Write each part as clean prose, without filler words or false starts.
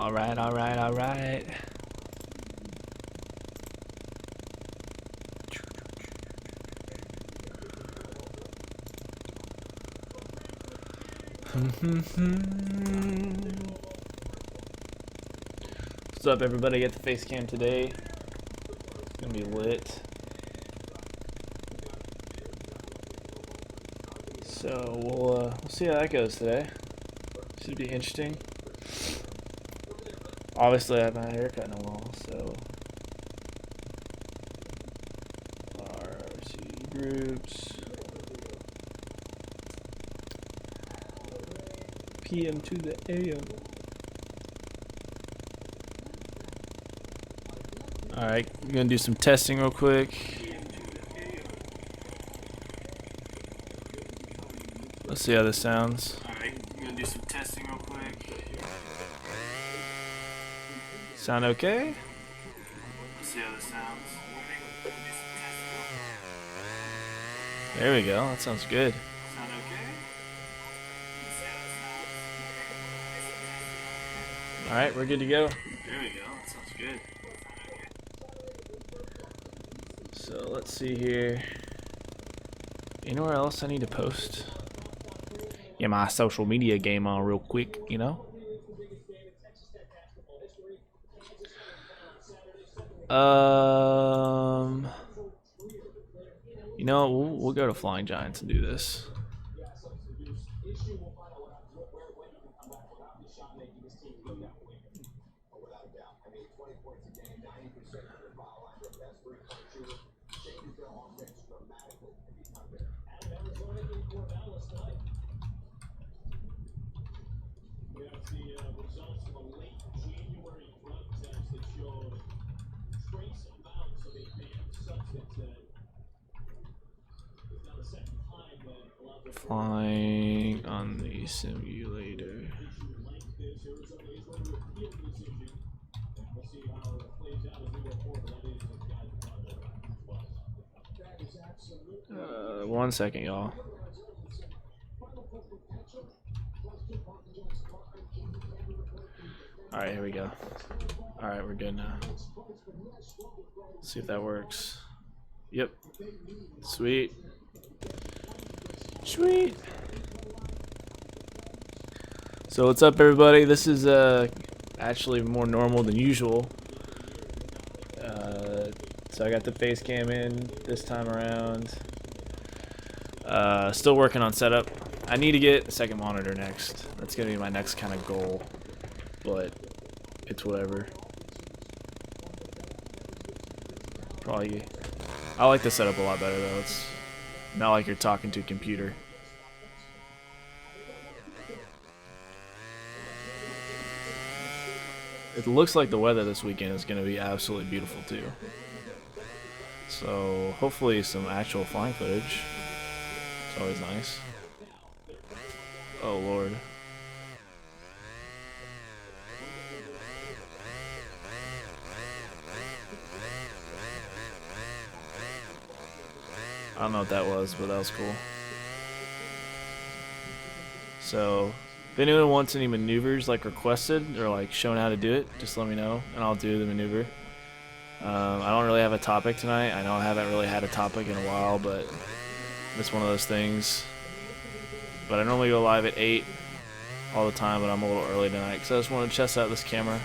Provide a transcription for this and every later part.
Alright, alright, alright. What's up, everybody? Get the face cam today. It's gonna be lit. So we'll see how that goes today. Should be interesting. Obviously, I haven't had a haircut in a while, so RC groups. PM to the AM. Alright, we're gonna do some testing real quick. Let's see how this sounds. Alright, we're gonna do some testing real quick. Sound okay? Let's see how this sounds. There we go, that sounds good. Sound okay? Alright, we're good to go. There we go, that sounds good. So let's see here. Anywhere else I need to post? Get my social media game on real quick, you know? You know, we'll go to Flying Giants and do this. Flying on the simulator. One second, y'all. Alright, here we go. Alright, we're good now. Let's see if that works. Yep. Sweet. Sweet. So what's up, everybody? This is actually more normal than usual. So I got the face cam in this time around. Still working on setup. I need to get a second monitor next. That's gonna be my next kind of goal, but it's whatever. Probably. I like the setup a lot better though. It's not like you're talking to a computer. It looks like the weather this weekend is going to be absolutely beautiful too. So hopefully some actual flying footage. It's always nice. Oh Lord. I don't know what that was, but that was cool. So, if anyone wants any maneuvers like requested or like shown how to do it, just let me know and I'll do the maneuver. I don't really have a topic tonight. I know I haven't really had a topic in a while, but it's one of those things. But I normally go live at 8 all the time, but I'm a little early tonight because I just want to test out this camera.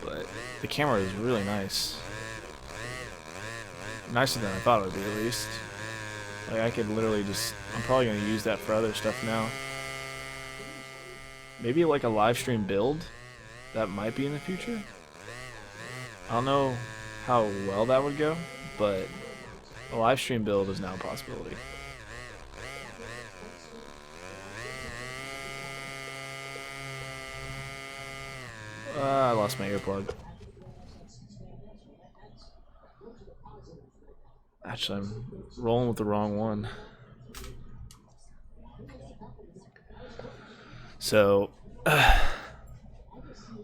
But the camera is really nice. Nicer than I thought it would be, at least. Like, I could literally just... I'm probably going to use that for other stuff now. Maybe like a live stream build? That might be in the future? I don't know how well that would go, but a live stream build is now a possibility. I lost my earplug. Actually, I'm rolling with the wrong one. So, let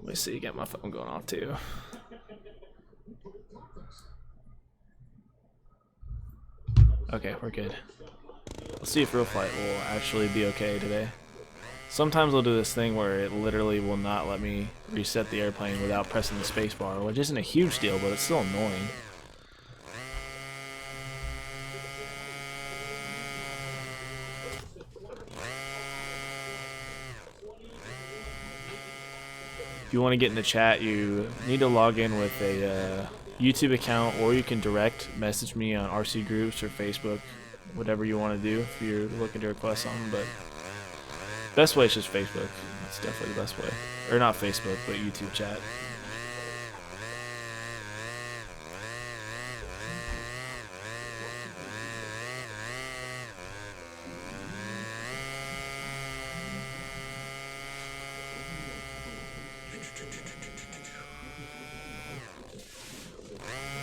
me see, get my phone going off too. Okay, we're good. Let's see if real flight will actually be okay today. Sometimes I'll do this thing where it literally will not let me reset the airplane without pressing the space bar, which isn't a huge deal, but it's still annoying. If you want to get in the chat, you need to log in with a YouTube account, or you can direct message me on RC groups or Facebook, whatever you want to do if you're looking to request something. But best way is just Facebook. That's definitely the best way. Or not Facebook, but YouTube chat.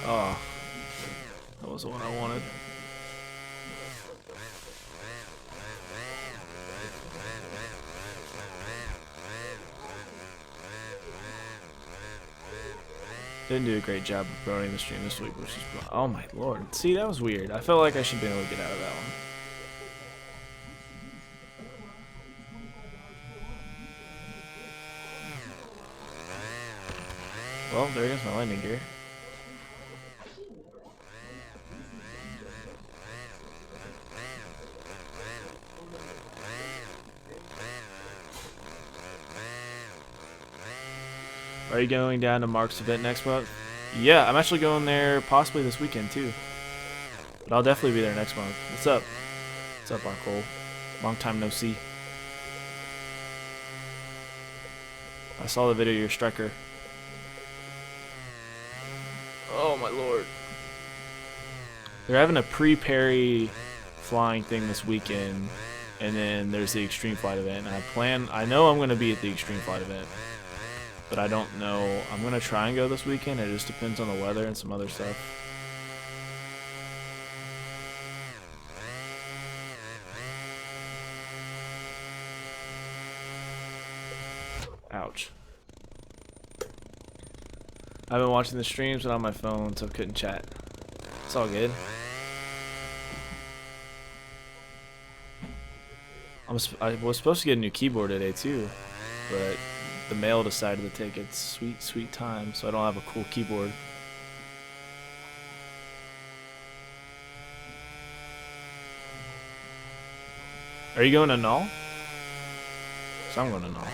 Oh, that was the one I wanted. Didn't do a great job of promoting the stream this week, which is, oh my lord. See, that was weird. I felt like I should be able to get out of that one. Well, there goes my landing gear. Are you going down to Mark's event next month? Yeah, I'm actually going there possibly this weekend too. But I'll definitely be there next month. What's up? What's up, Arcole? Long time no see. I saw the video of your striker. Oh my lord. They're having a pre-Perry flying thing this weekend, and then there's the Extreme Flight event. And I know I'm going to be at the Extreme Flight event, but I don't know. I'm going to try and go this weekend. It just depends on the weather and some other stuff. Ouch. I've been watching the streams but on my phone, so I couldn't chat. It's all good. I was supposed to get a new keyboard today too, but the mail decided to take its sweet, sweet time, so I don't have a cool keyboard. Are you going to Null? So I'm going to Null.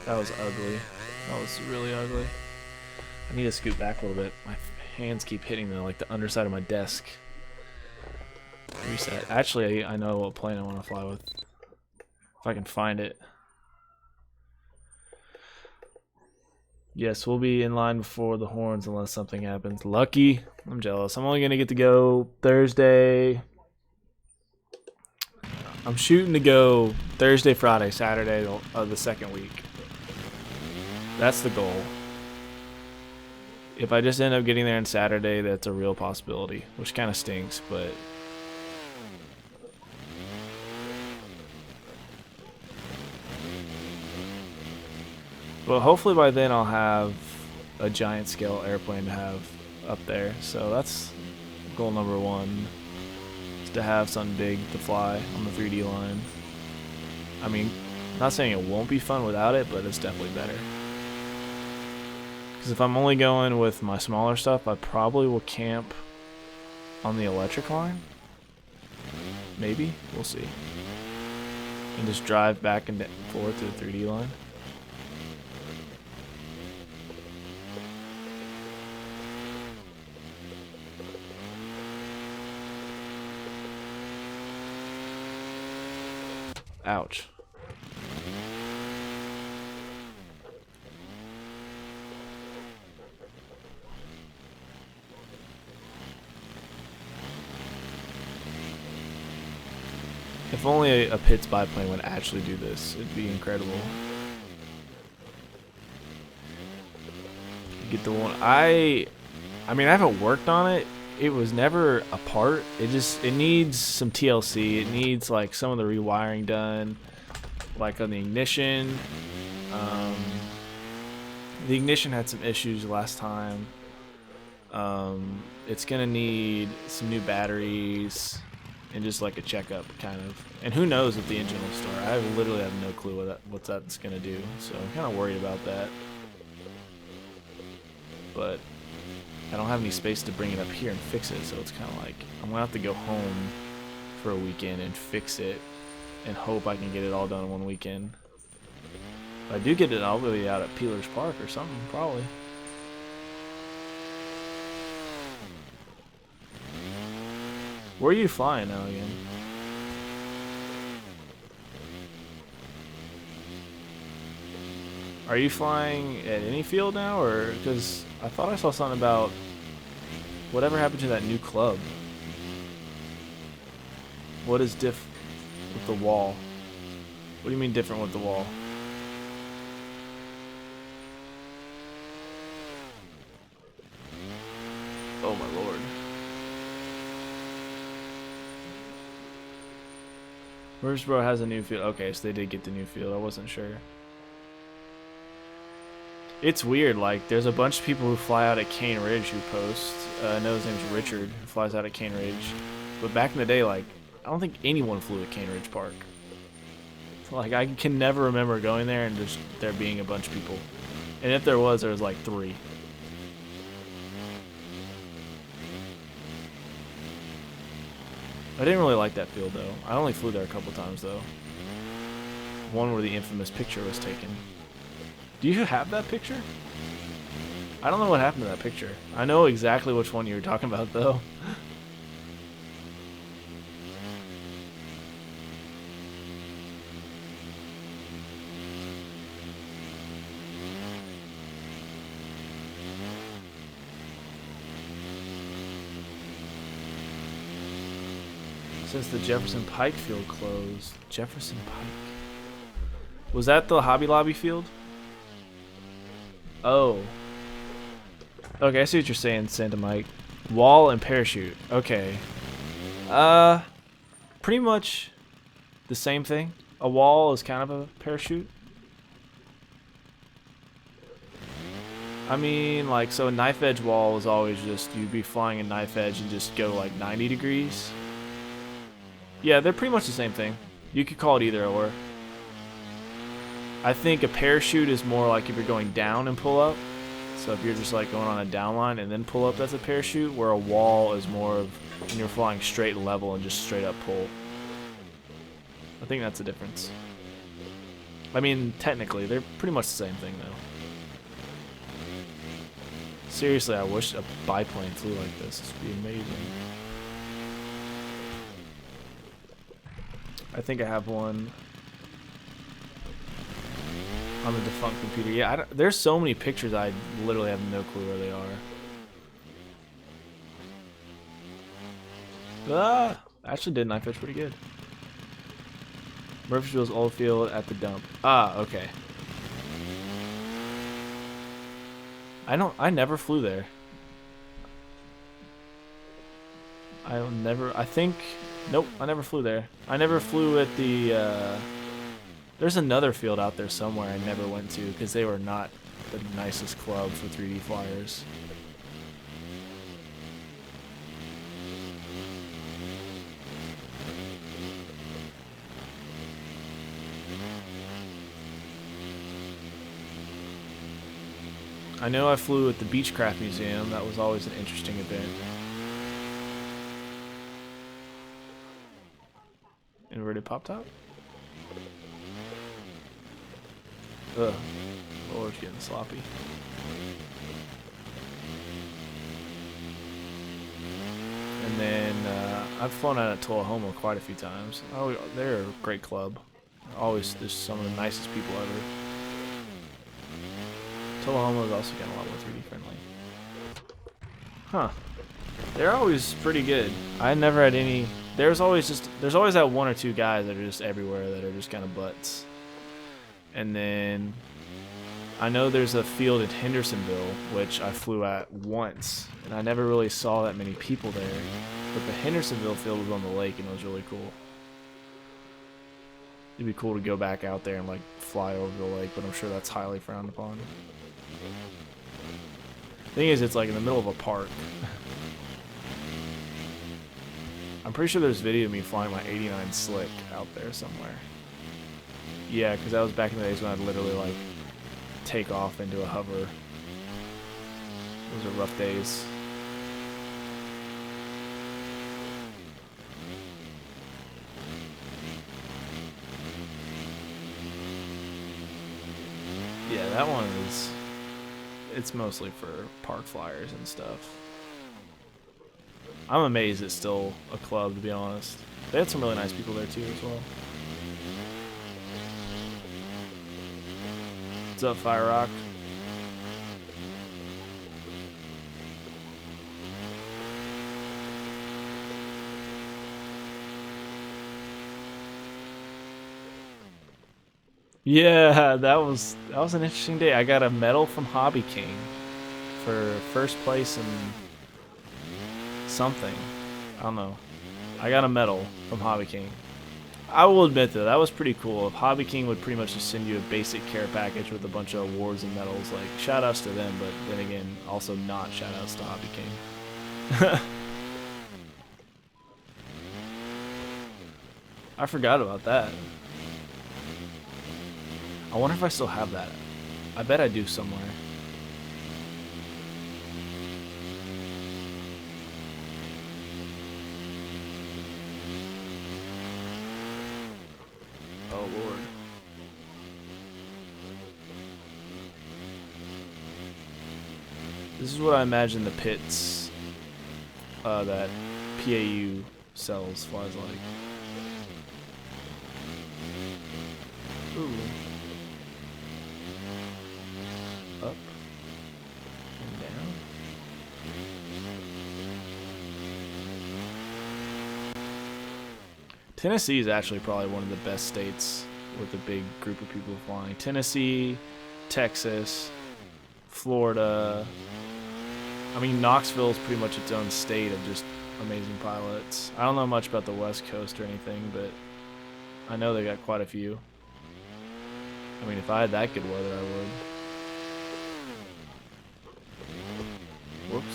That was ugly. That was really ugly. I need to scoot back a little bit. My hands keep hitting the underside of my desk. Reset. Actually, I know what plane I want to fly with. If I can find it. Yes, we'll be in line before the horns unless something happens. Lucky. I'm jealous. I'm only going to get to go Thursday. I'm shooting to go Thursday, Friday, Saturday of the second week. That's the goal. If I just end up getting there on Saturday, that's a real possibility, which kind of stinks, but hopefully by then I'll have a giant scale airplane to have up there. So that's goal number one, is to have something big to fly on the 3D line. I mean, I'm not saying it won't be fun without it, but it's definitely better. Because if I'm only going with my smaller stuff, I probably will camp on the electric line. Maybe. We'll see. And just drive back and forth to the 3D line. Ouch. If only a Pitts biplane would actually do this, it'd be incredible. get the one. I mean, I haven't worked on it. It was never a part. It needs some TLC. It needs like some of the rewiring done, like on the ignition. The ignition had some issues last time. It's gonna need some new batteries and just like a checkup, kind of. And who knows if the engine will start? I literally have no clue what that's gonna do. So I'm kind of worried about that. But I don't have any space to bring it up here and fix it, so it's kind of like I'm gonna have to go home for a weekend and fix it, and hope I can get it all done in one weekend. If I do get it, I'll be out at Peeler's Park or something, probably. Where are you flying now again? Are you flying at any field now, or because I thought I saw something about whatever happened to that new club? What is diff with the wall? What do you mean different with the wall? Oh my lord. Murfreesboro has a new field. Okay, so they did get the new field. I wasn't sure. It's weird, like, there's a bunch of people who fly out at Cane Ridge who post. I know his name's Richard, who flies out at Cane Ridge. But back in the day, like, I don't think anyone flew at Cane Ridge Park. Like, I can never remember going there and just there being a bunch of people. And if there was like 3. I didn't really like that field, though. I only flew there a couple times, though. One where the infamous picture was taken. Do you have that picture? I don't know what happened to that picture. I know exactly which one you were talking about, though. Since the Jefferson Pike field closed. Jefferson Pike. Was that the Hobby Lobby field? Oh. Okay, I see what you're saying, Santa Mike. Wall and parachute. Okay. Pretty much the same thing. A wall is kind of a parachute. I mean, like, so a knife edge wall is always just, you'd be flying a knife edge and just go like 90 degrees. Yeah, they're pretty much the same thing. You could call it either or. I think a parachute is more like if you're going down and pull up. So if you're just like going on a down line and then pull up, that's a parachute. Where a wall is more of when you're flying straight and level and just straight up pull. I think that's the difference. I mean, technically, they're pretty much the same thing, though. Seriously, I wish a biplane flew like this. This would be amazing. I think I have one on the defunct computer. Yeah, there's so many pictures I literally have no clue where they are. Ah, actually did knife edge pretty good. Murfreesboro's old field at the dump. Ah, okay. I never flew there. I think, nope, I never flew there. I never flew at the, there's another field out there somewhere I never went to because they were not the nicest club for 3D flyers. I know I flew at the Beechcraft Museum. That was always an interesting event. Inverted pop top? Ugh. Lord's getting sloppy. And then I've flown out of Tullahoma quite a few times. Oh, they're a great club. Always just some of the nicest people ever. Tullahoma is also getting a lot more 3D friendly. Huh. They're always pretty good. I never had any. There's always that one or two guys that are just everywhere that are just kind of butts. And then I know there's a field in Hendersonville, which I flew at once, and I never really saw that many people there. But the Hendersonville field was on the lake, and it was really cool. It'd be cool to go back out there and like fly over the lake, but I'm sure that's highly frowned upon. Thing is, it's like in the middle of a park. I'm pretty sure there's video of me flying my 89 Slick out there somewhere. Yeah, because that was back in the days when I'd literally like take off into a hover. Those are rough days. Yeah, that one is, it's mostly for park flyers and stuff. I'm amazed it's still a club, to be honest. They had some really nice people there too as well. What's up, Fire Rock? Yeah, that was an interesting day. I got a medal from Hobby King for first place in something. I don't know. I got a medal from Hobby King. I will admit though, that was pretty cool. If Hobby King would pretty much just send you a basic care package with a bunch of awards and medals, like shout outs to them, but then again, also not shout outs to Hobby King. I forgot about that. I wonder if I still have that. I bet I do somewhere. Oh Lord. This is what I imagine the pits that PAU sells flies like. Ooh. Up and down. Tennessee is actually probably one of the best states with a big group of people flying. Tennessee, Texas, Florida. I mean, Knoxville is pretty much its own state of just amazing pilots. I don't know much about the West Coast or anything, but I know they got quite a few. I mean, if I had that good weather, I would. Whoops.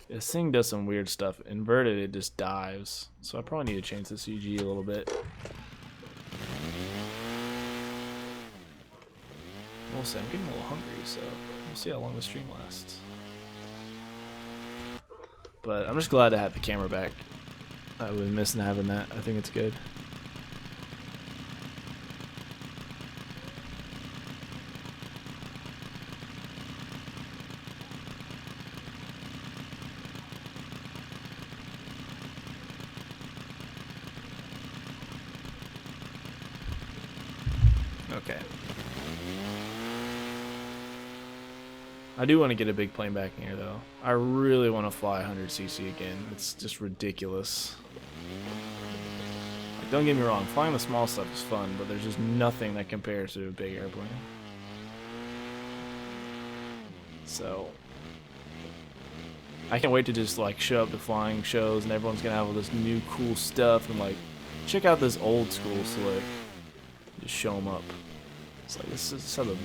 This thing does some weird stuff. Inverted, it just dives. So I probably need to change the CG a little bit. We'll see. I'm getting a little hungry, so we'll see how long the stream lasts. But I'm just glad to have the camera back. I was missing having that. I think it's good. Okay. I do want to get a big plane back in here, though. I really want to fly 100cc again. It's just ridiculous. Like, don't get me wrong, flying the small stuff is fun, but there's just nothing that compares to a big airplane. So, I can't wait to just like show up to flying shows and everyone's gonna have all this new cool stuff and like, check out this old school Slick. Just show them up. It's like, this is how the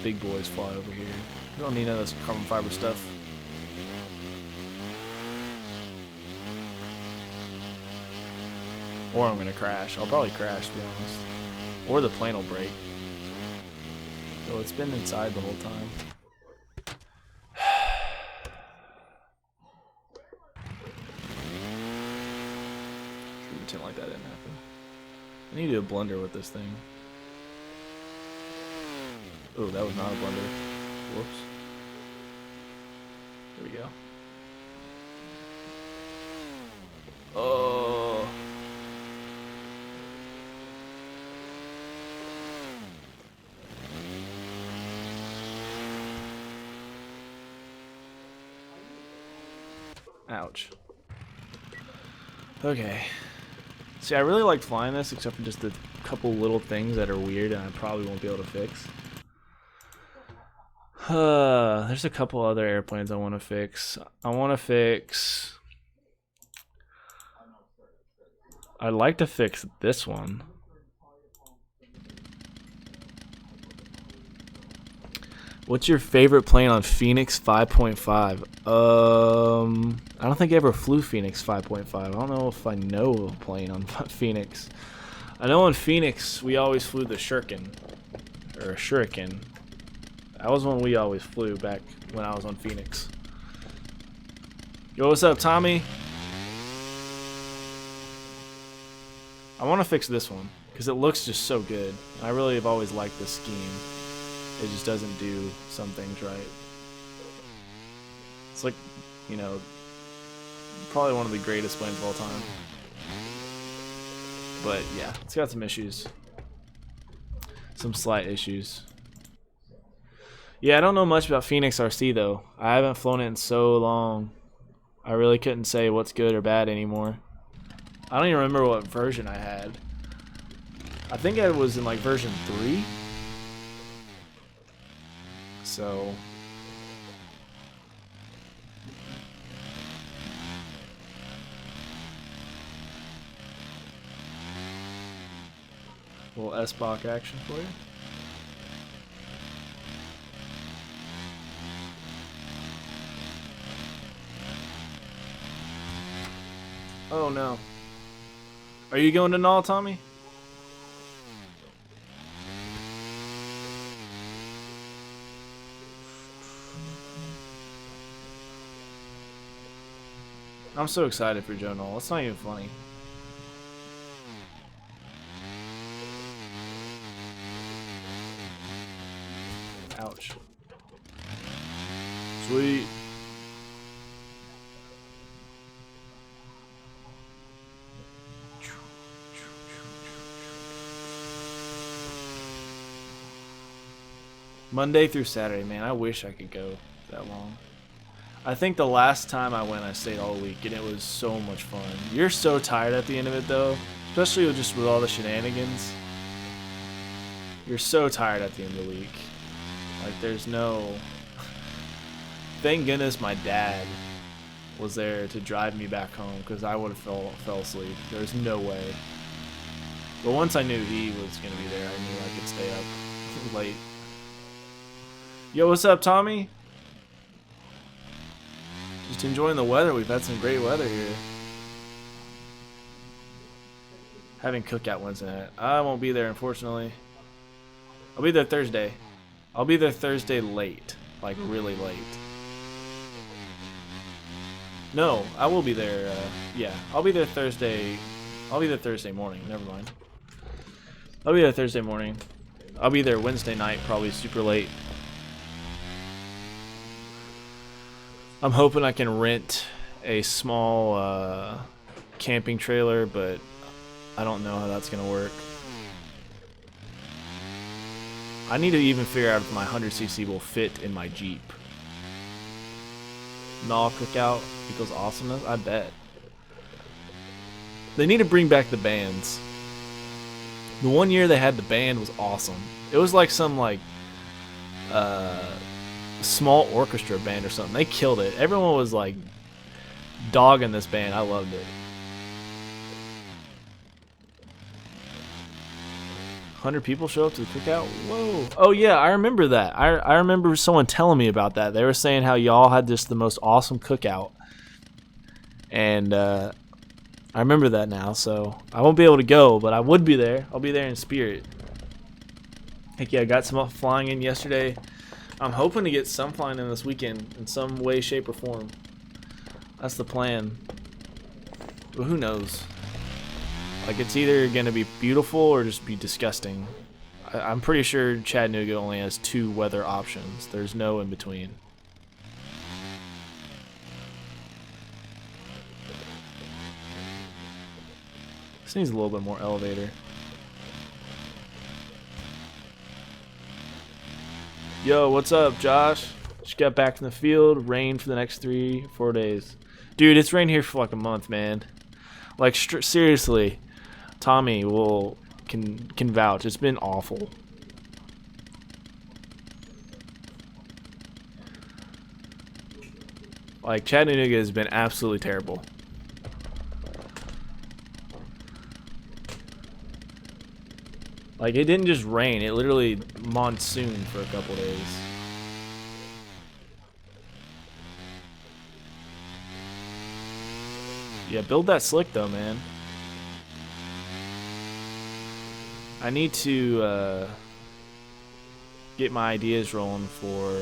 big boys fly over here. You don't need none of this carbon fiber stuff. Or I'm gonna crash. I'll probably crash, to be honest. Or the plane will break. So it's been inside the whole time. Should pretend like that didn't happen. I need to do a blunder with this thing. Oh, that was not a blunder. Whoops. There we go. Oh. Ouch. Okay. See, I really liked flying this, except for just the couple little things that are weird and I probably won't be able to fix. There's a couple other airplanes I want to fix. I'd like to fix this one. What's your favorite plane on Phoenix 5.5? I don't think I ever flew Phoenix 5.5. I don't know if I know a plane on Phoenix. I know on Phoenix we always flew the Shuriken. Or a Shuriken. That was one we always flew back when I was on Phoenix. Yo, what's up, Tommy? I want to fix this one because it looks just so good. I really have always liked this scheme. It just doesn't do some things right. It's like, you know, probably one of the greatest planes of all time. But yeah, it's got some issues. Some slight issues. Yeah, I don't know much about Phoenix RC though. I haven't flown it in so long. I really couldn't say what's good or bad anymore. I don't even remember what version I had. I think I was in like version 3. So a little S-Bach action for you. Oh no. Are you going to Null, Tommy? I'm so excited for Joe Null. It's not even funny. Ouch. Sweet. Monday through Saturday, man. I wish I could go that long. I think the last time I went, I stayed all week, and it was so much fun. You're so tired at the end of it, though, especially with all the shenanigans. You're so tired at the end of the week. Like, there's no... Thank goodness my dad was there to drive me back home, because I would have fell asleep. There's no way. But once I knew he was going to be there, I knew I could stay up late. Yo, what's up, Tommy? Just enjoying the weather. We've had some great weather here. Having cookout Wednesday night. I won't be there, unfortunately. I'll be there Thursday. I'll be there Thursday late. Like, really late. No, I will be there. Yeah, I'll be there Thursday. I'll be there Thursday morning. Never mind. I'll be there Thursday morning. I'll be there Wednesday night, probably super late. I'm hoping I can rent a small camping trailer, but I don't know how that's going to work. I need to even figure out if my 100cc will fit in my Jeep. Null cookout equals awesomeness? I bet. They need to bring back the bands. The one year they had the band was awesome. It was like some small orchestra band or something. They killed it. Everyone was like dogging this band. I loved it. 100 people show up to the cookout? Whoa. Oh yeah, I remember that. I remember someone telling me about that. They were saying how y'all had just the most awesome cookout. And I remember that now, so I won't be able to go, but I would be there. I'll be there in spirit. Heck yeah, I got some flying in yesterday. I'm hoping to get some flying in this weekend in some way, shape, or form. That's the plan. But who knows? Like, it's either going to be beautiful or just be disgusting. I'm pretty sure Chattanooga only has 2 weather options. There's no in between. This needs a little bit more elevator. Yo, what's up, Josh? Just got back from the field. Rain for the next 3-4 days. Dude, it's rained here for like a month, man. Like, seriously. Tommy will can vouch. It's been awful. Like, Chattanooga has been absolutely terrible. Like, it didn't just rain, it literally monsooned for a couple days. Yeah, build that slick though, man. I need to get my ideas rolling for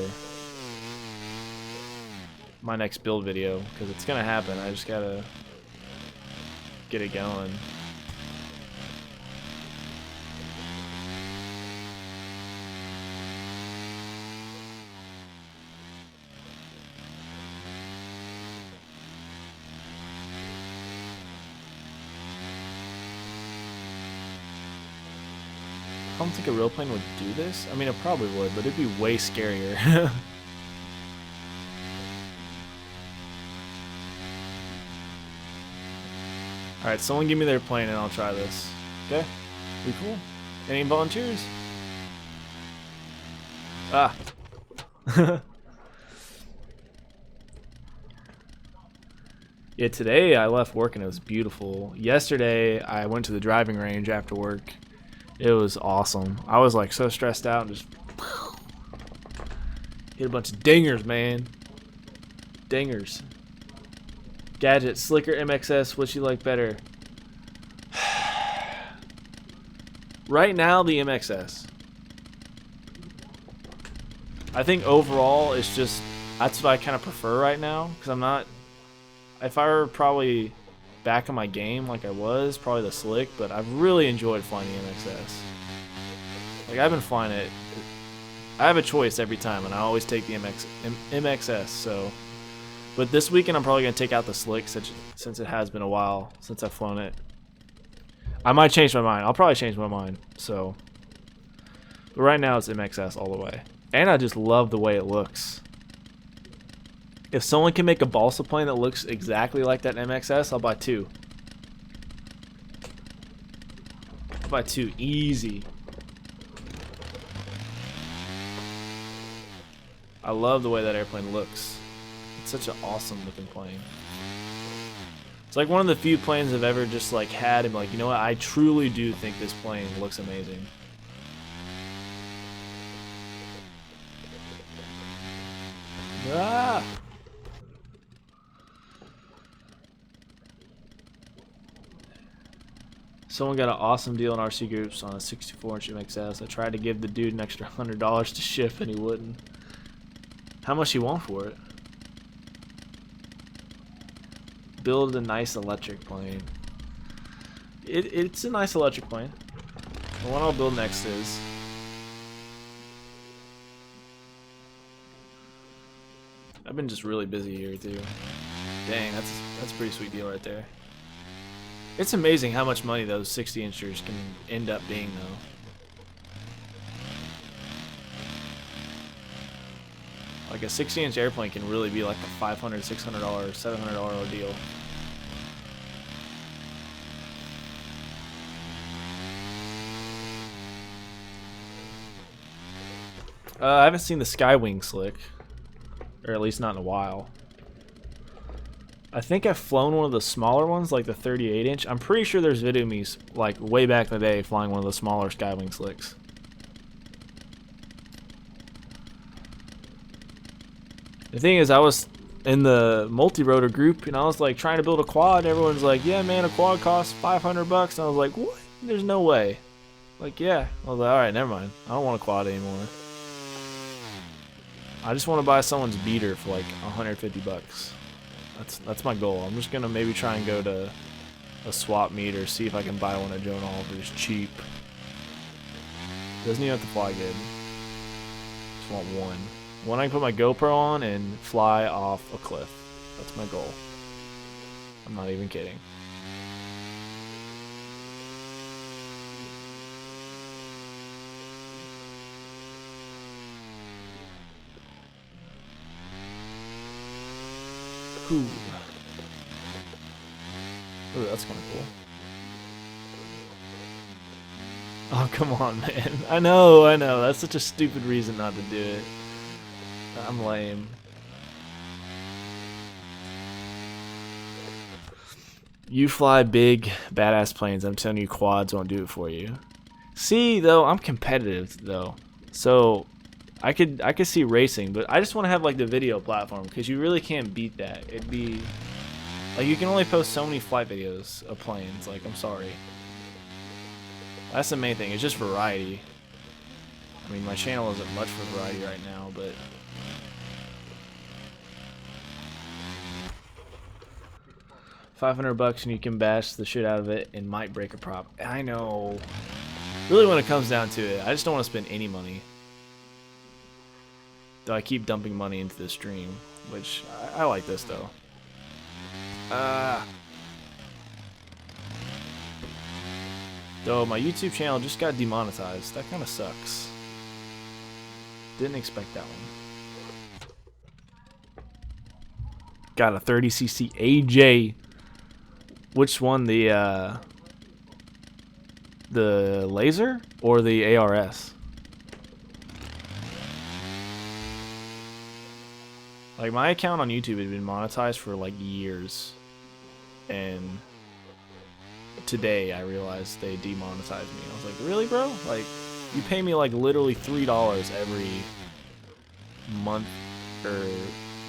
my next build video, because it's gonna happen. I just gotta get it going. I don't think a real plane would do this. I mean, it probably would, but it'd be way scarier. Alright, someone give me their plane and I'll try this. Okay? Be cool. Any volunteers? Ah. Yeah, today I left work and it was beautiful. Yesterday I went to the driving range after work. It was awesome. I was like so stressed out and just hit a bunch of dingers, man. Dingers. Gadget, Slicker, MXS, what you like better? Right now, the MXS. I think overall, it's just, that's what I kind of prefer right now, because I'm not, if I were probably back in my game like I was, probably the Slick, but I've really enjoyed flying the MXS. Like, I've been flying it, I have a choice every time, and I always take the MXS, so. But this weekend I'm probably going to take out the Slick since it has been a while since I've flown it. I might change my mind. I'll probably change my mind. So, but right now it's MXS all the way. And I just love the way it looks. If someone can make a balsa plane that looks exactly like that MXS, I'll buy two. I'll buy two. Easy. I love the way that airplane looks. It's such an awesome looking plane. It's like one of the few planes I've ever just like had and like, you know what, I truly do think this plane looks amazing. Ah! Someone got an awesome deal in RC Groups on a 64-inch MXS. I tried to give the dude an extra $100 to ship and he wouldn't. How much you want for it? Build a nice electric plane. It's a nice electric plane. The one I'll build next is. I've been just really busy here too. Dang, that's a pretty sweet deal right there. It's amazing how much money those 60-inchers can end up being though. Like a 60-inch airplane can really be like a $500, $600, $700 ordeal. I haven't seen the Skywing Slick, or at least not in a while. I think I've flown one of the smaller ones, like the 38-inch. I'm pretty sure there's video of me like way back in the day flying one of the smaller Skywing Slicks. The thing is, I was in the multi-rotor group, and I was like trying to build a quad. And everyone's like, "Yeah, man, a quad costs $500." And I was like, "What? There's no way." Like, yeah. I was like, "All right, never mind. I don't want a quad anymore. I just want to buy someone's beater for like $150. That's my goal. I'm just gonna maybe try and go to a swap meet or see if I can buy one at Joan Oliver's cheap. Doesn't even have to fly good. Just want one. One I can put my GoPro on and fly off a cliff. That's my goal. I'm not even kidding. Ooh. Ooh, that's kind of cool. Oh, come on, man. I know. That's such a stupid reason not to do it. I'm lame. You fly big, badass planes. I'm telling you, quads won't do it for you. See, though, I'm competitive, though. So, I could see racing, but I just want to have, like, the video platform, because you really can't beat that. It'd be... Like, you can only post so many flight videos of planes. Like, I'm sorry. That's the main thing. It's just variety. I mean, my channel isn't much for variety right now, but... $500 and you can bash the shit out of it and might break a prop. I know. Really, when it comes down to it, I just don't want to spend any money. Though I keep dumping money into the stream, which I like this though. Though my YouTube channel just got demonetized. That kind of sucks. Didn't expect that one. Got a 30cc AJ. Which one, the laser or the ARS? Like, my account on YouTube had been monetized for like years, and today I realized they demonetized me. I was like, really, bro? Like, you pay me like literally $3 every month, or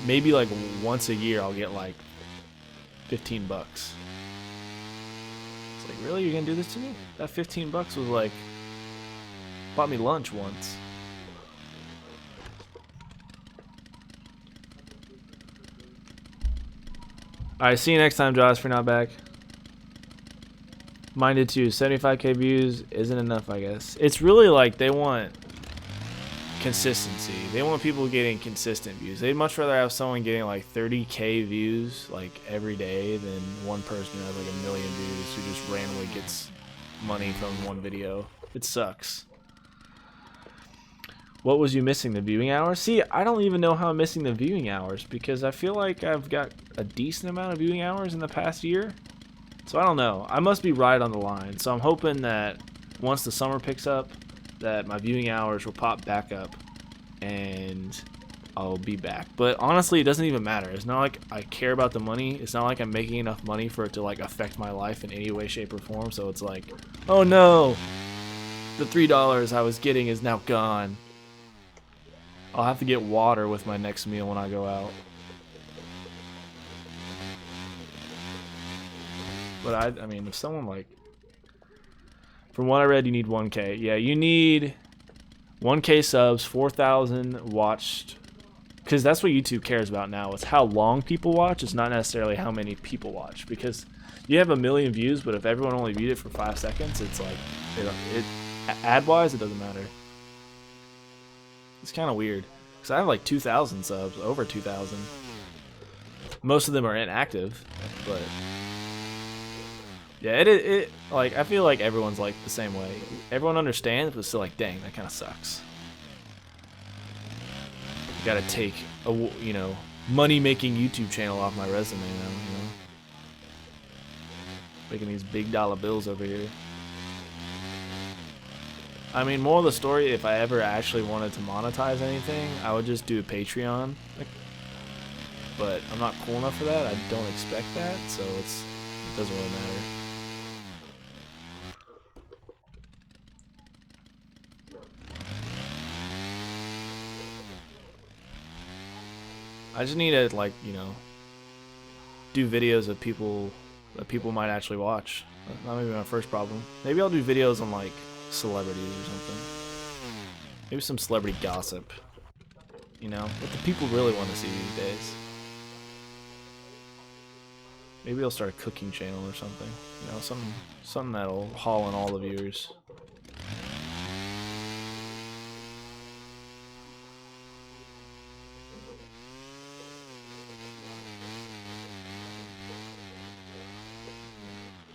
maybe like once a year I'll get like 15 bucks. It's like, really? You're gonna do this to me? That 15 bucks was like, bought me lunch once. Alright, see you next time, Josh, if you're not back. Mine did too. 75k views isn't enough, I guess. It's really like they want consistency. They want people getting consistent views. They'd much rather have someone getting like 30k views like every day than one person who has like 1 million views who just randomly gets money from one video. It sucks. What was you missing? The viewing hours? See, I don't even know how I'm missing the viewing hours, because I feel like I've got a decent amount of viewing hours in the past year. So I don't know. I must be right on the line. So I'm hoping that once the summer picks up, that my viewing hours will pop back up and I'll be back. But honestly, it doesn't even matter. It's not like I care about the money. It's not like I'm making enough money for it to like affect my life in any way, shape, or form. So it's like, oh no, the $3 I was getting is now gone. I'll have to get water with my next meal when I go out. But I mean, if someone like, from what I read, you need 1K. Yeah, you need 1K subs, 4,000 watched, because that's what YouTube cares about now. It's how long people watch. It's not necessarily how many people watch, because you have 1 million views, but if everyone only viewed it for 5 seconds, it's like, ad-wise, it doesn't matter. It's kind of weird, because I have like 2,000 subs, over 2,000. Most of them are inactive, but yeah, it like, I feel like everyone's like the same way. Everyone understands, but still like, dang, that kind of sucks. You gotta take a, you know, money-making YouTube channel off my resume now, you know, making these big dollar bills over here. I mean, moral of the story, if I ever actually wanted to monetize anything, I would just do a Patreon. But I'm not cool enough for that. I don't expect that, so it doesn't really matter. I just need to, like, you know, do videos of people that people might actually watch. That's not maybe my first problem. Maybe I'll do videos on like celebrities or something. Maybe some celebrity gossip. You know, what the people really want to see these days. Maybe I'll start a cooking channel or something. You know, something that'll haul in all the viewers.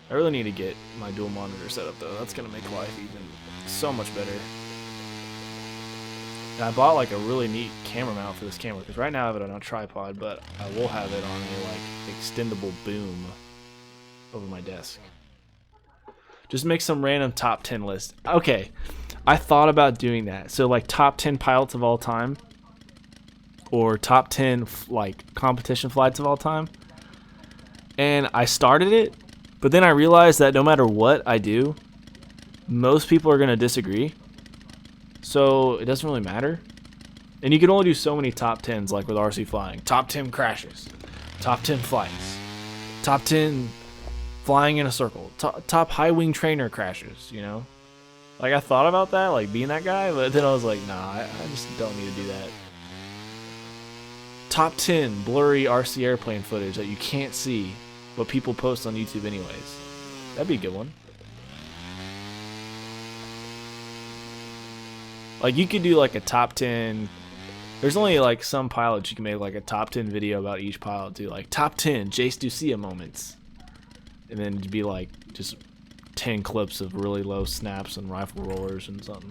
I really need to get my dual monitor set up though. That's gonna make life even so much better. And I bought like a really neat camera mount for this camera, because right now I have it on a tripod, but I will have it on a like extendable boom over my desk. Just make some random top 10 list. Okay, I thought about doing that. So like top 10 pilots of all time, or top 10 like competition flights of all time. And I started it, but then I realized that no matter what I do, most people are gonna disagree. So it doesn't really matter. And you can only do so many top 10s, like with RC flying. Top 10 crashes, top 10 flights, top 10 flying in a circle, top high wing trainer crashes, you know? Like I thought about that, like being that guy, but then I was like, nah, I just don't need to do that. Top 10 blurry RC airplane footage that you can't see, but people post on YouTube anyways. That'd be a good one. Like you could do like a top 10. There's only like some pilots you can make like a top 10 video about each pilot too, like top 10 Jace Ducia moments. And then it'd be like just 10 clips of really low snaps and rifle rollers and something.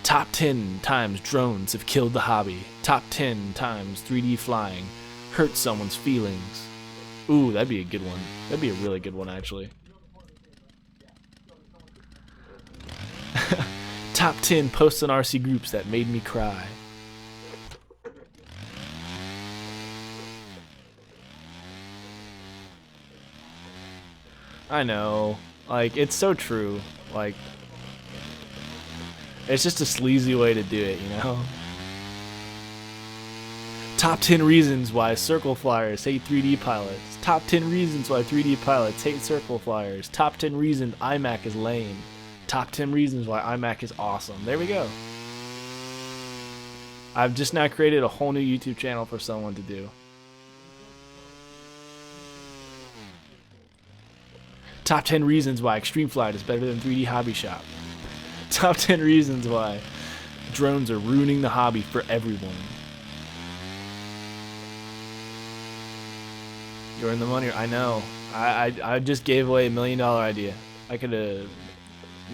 Top 10 times drones have killed the hobby. Top 10 times 3D flying hurt someone's feelings. Ooh, that'd be a good one. That'd be a really good one, actually. Top 10 posts in RC groups that made me cry. I know. Like, it's so true. Like, it's just a sleazy way to do it, you know? Top 10 reasons why circle flyers hate 3D pilots. Top 10 reasons why 3D pilots hate circle flyers. Top 10 reasons iMac is lame. Top 10 reasons why iMac is awesome. There we go. I've just now created a whole new YouTube channel for someone to do. Top 10 reasons why Extreme Flight is better than 3D Hobby Shop. Top 10 reasons why drones are ruining the hobby for everyone. You're in the money. I know. I just gave away $1 million idea. I could have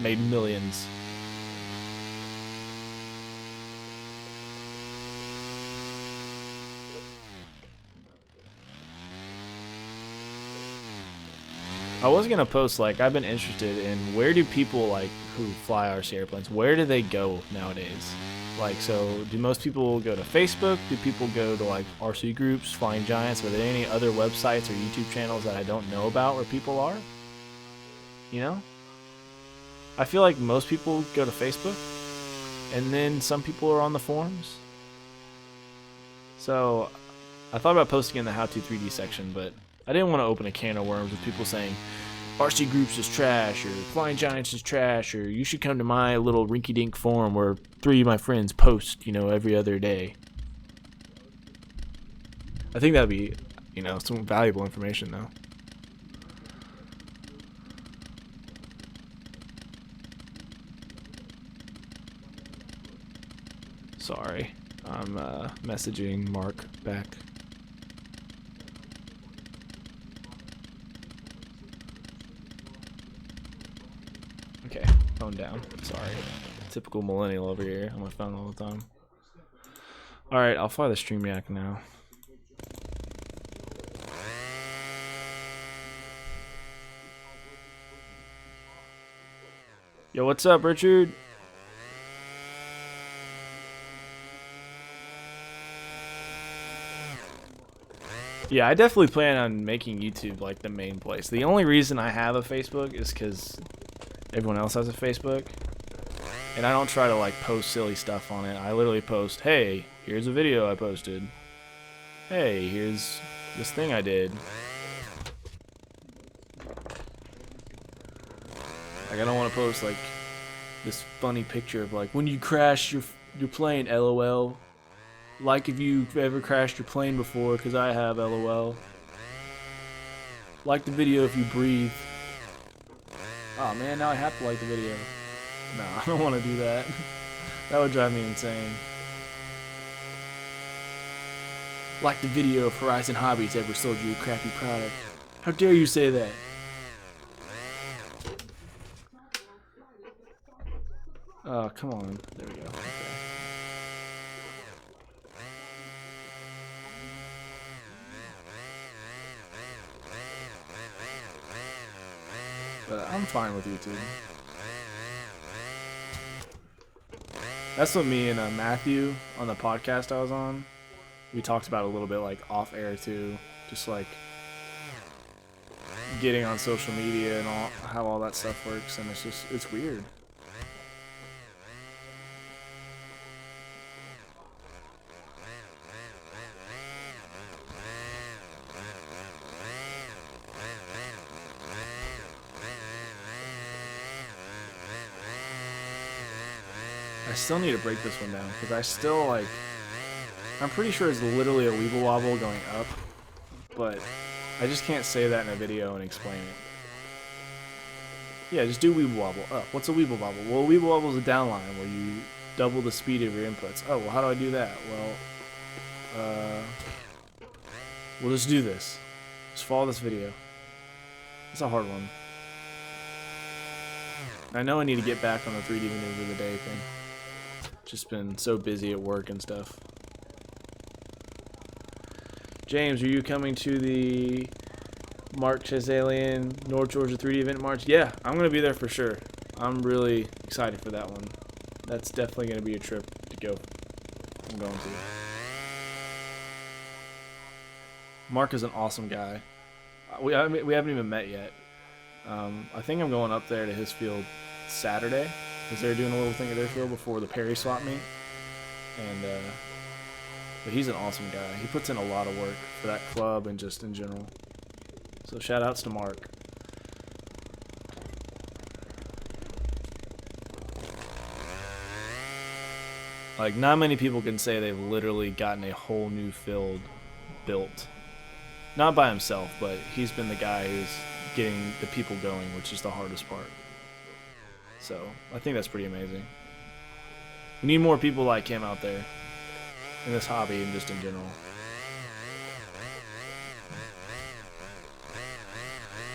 made millions. I was gonna post, like, I've been interested in where do people like who fly RC airplanes, where do they go nowadays? Like, so do most people go to Facebook? Do people go to like RC groups, Flying Giants? Are there any other websites or YouTube channels that I don't know about where people are? You know? I feel like most people go to Facebook, and then some people are on the forums. So I thought about posting in the How to 3D section, but I didn't want to open a can of worms with people saying RC Groups is trash, or Flying Giants is trash, or you should come to my little rinky-dink forum where 3 of my friends post, you know, every other day. I think that would be, you know, some valuable information, though. Sorry, I'm messaging Mark back. Okay, phone down. Sorry. Typical millennial over here on my phone all the time. Alright, I'll fly the StreamYard now. Yo, what's up, Richard? Yeah, I definitely plan on making YouTube like the main place. The only reason I have a Facebook is because everyone else has a Facebook, and I don't try to like post silly stuff on it. I literally post, hey, here's a video I posted. Hey, here's this thing I did. Like, I don't want to post like this funny picture of like when you crash your plane, LOL. Like if you've ever crashed your plane before, because I have, LOL. Like the video if you breathe. Oh man, now I have to like the video. No, I don't want to do that. That would drive me insane. Like the video if Horizon Hobbies ever sold you a crappy product. How dare you say that? Oh, come on. There we go. Okay. But I'm fine with YouTube. That's what me and Matthew on the podcast I was on, we talked about a little bit, like off air too, just like getting on social media and all how all that stuff works, and it's weird. I still need to break this one down because I still like. I'm pretty sure it's literally a weeble wobble going up, but I just can't say that in a video and explain it. Yeah, just do weeble wobble up. What's a weeble wobble? Well, a weeble wobble is a downline where you double the speed of your inputs. Oh, well, how do I do that? Well, we'll just do this. Just follow this video. It's a hard one. I know I need to get back on the 3D maneuver of the day thing. Just been so busy at work and stuff. James, are you coming to the Mark Chazalian North Georgia 3D event March? Yeah, I'm going to be there for sure. I'm really excited for that one. That's definitely going to be a trip to go. I'm going to. Mark is an awesome guy. We haven't even met yet. I think I'm going up there to his field Saturday because they're doing a little thing at their field before the Perry swap meet. And but he's an awesome guy. He puts in a lot of work for that club and just in general. So shout outs to Mark. Like, not many people can say they've literally gotten a whole new field built. Not by himself, but he's been the guy who's getting the people going, which is the hardest part. So I think that's pretty amazing. We need more people like him out there in this hobby and just in general.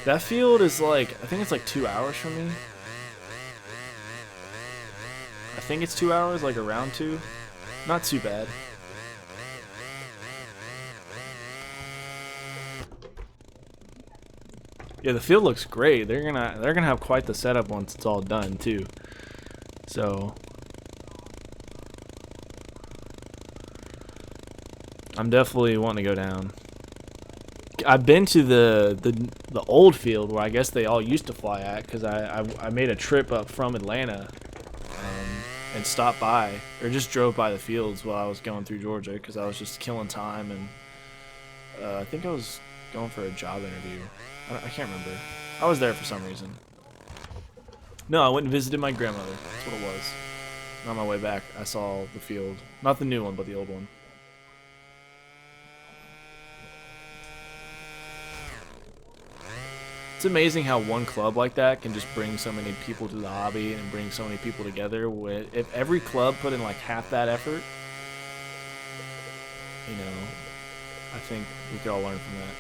That field is like, I think it's like 2 hours from me. I think it's 2 hours, like around 2. Not too bad. Yeah, the field looks great. They're gonna have quite the setup once it's all done too. So I'm definitely wanting to go down. I've been to the old field where I guess they all used to fly at because I made a trip up from Atlanta and stopped by or just drove by the fields while I was going through Georgia because I was just killing time and I think I was going for a job interview. I can't remember. I was there for some reason. No, I went and visited my grandmother. That's what it was. And on my way back, I saw the field. Not the new one, but the old one. It's amazing how one club like that can just bring so many people to the hobby and bring so many people together. If every club put in like half that effort, you know, I think we could all learn from that.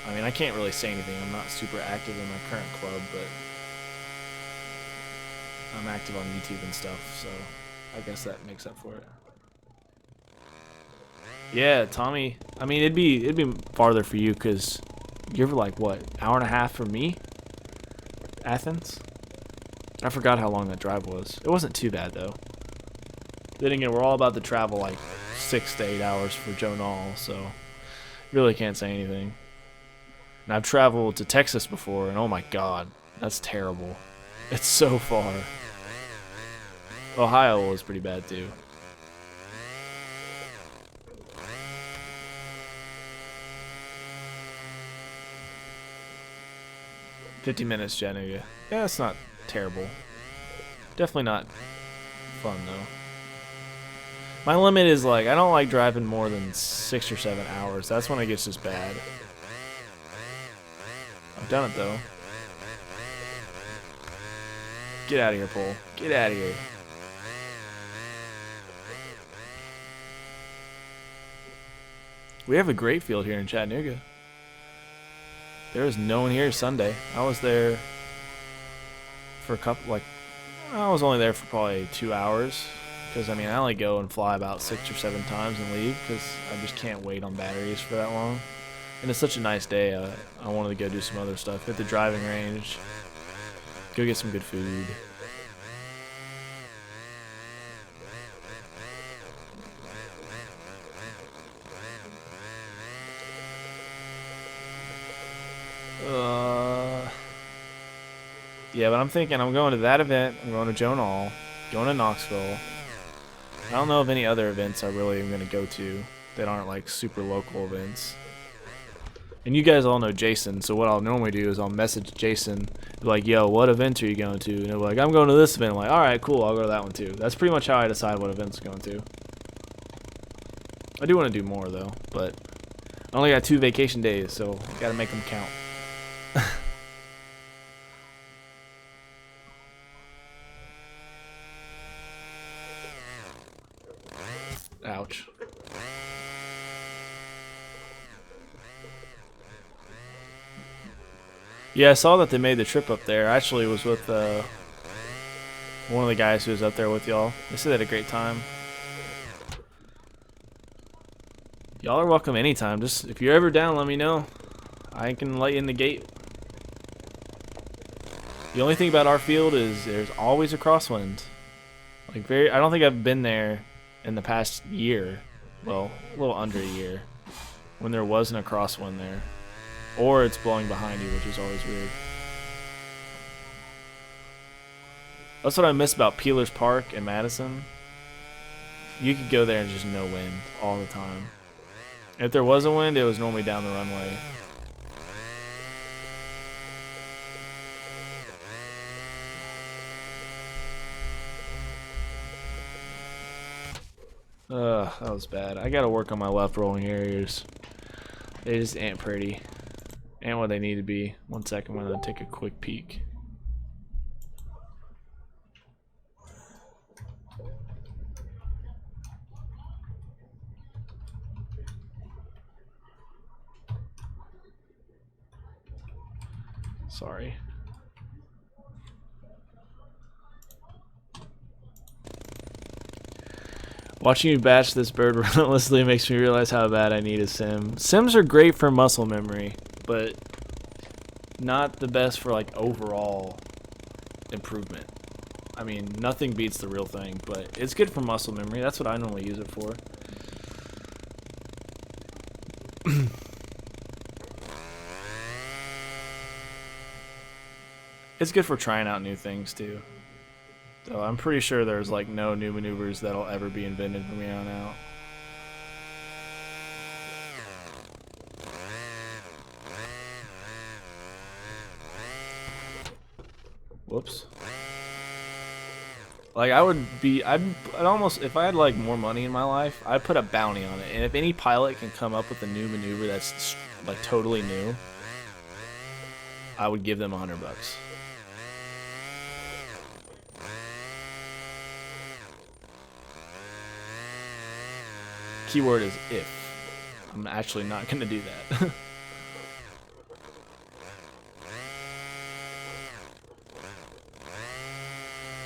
I mean, I can't really say anything. I'm not super active in my current club, but I'm active on YouTube and stuff, so I guess that makes up for it. Yeah, Tommy. I mean, it'd be farther for you because you're like what, hour and a half from me? Athens? I forgot how long that drive was. It wasn't too bad though. Then again, we're all about to travel like 6 to 8 hours for Joe Nall, so really can't say anything. And I've traveled to Texas before, and oh my god, that's terrible. It's so far. Ohio was pretty bad too. $50 minutes, Chattanooga. Yeah, it's not terrible. Definitely not fun though. My limit is like, I don't like driving more than 6 or 7 hours. That's when it gets just bad. I've done it though. Get out of here, Pole. Get out of here. We have a great field here in Chattanooga. There was no one here Sunday. I was there for a couple, like, I was only there for probably 2 hours. Because, I mean, I only go and fly about 6 or 7 times and leave because I just can't wait on batteries for that long. And it's such a nice day. I wanted to go do some other stuff. Hit the driving range. Go get some good food. Yeah, but I'm thinking I'm going to that event. I'm going to Joan Hall. Going to Knoxville. I don't know of any other events I really am going to go to that aren't like super local events. And you guys all know Jason, so what I'll normally do is I'll message Jason, like, yo, what event are you going to? And they're like, I'm going to this event. I'm like, alright, cool, I'll go to that one too. That's pretty much how I decide what events I'm going to. I do want to do more though, but I only got 2 vacation days, so gotta make them count. Ouch. Yeah, I saw that they made the trip up there. I actually was with one of the guys who was up there with y'all. They said they had a great time. Y'all are welcome anytime. Just if you're ever down, let me know. I can let you in the gate. The only thing about our field is there's always a crosswind. Like I don't think I've been there in the past year. Well, a little under a year. When there wasn't a crosswind there. Or it's blowing behind you, which is always weird. That's what I miss about Peeler's Park in Madison. You could go there and just no wind all the time. If there was a wind, it was normally down the runway. That was bad. I gotta work on my left rolling areas. They just ain't pretty. And what they need to be. 1 second, I'm gonna take a quick peek. Sorry. Watching you batch this bird relentlessly makes me realize how bad I need a sim. Sims are great for muscle memory, but not the best for like overall improvement. I mean, nothing beats the real thing, but it's good for muscle memory. That's what I normally use it for. It's good for trying out new things too. So I'm pretty sure there's like no new maneuvers that'll ever be invented from here on out. Whoops. Like I'd almost, if I had like more money in my life, I'd put a bounty on it. And if any pilot can come up with a new maneuver that's like totally new, I would give them $100. Keyword is if. I'm actually not gonna do that.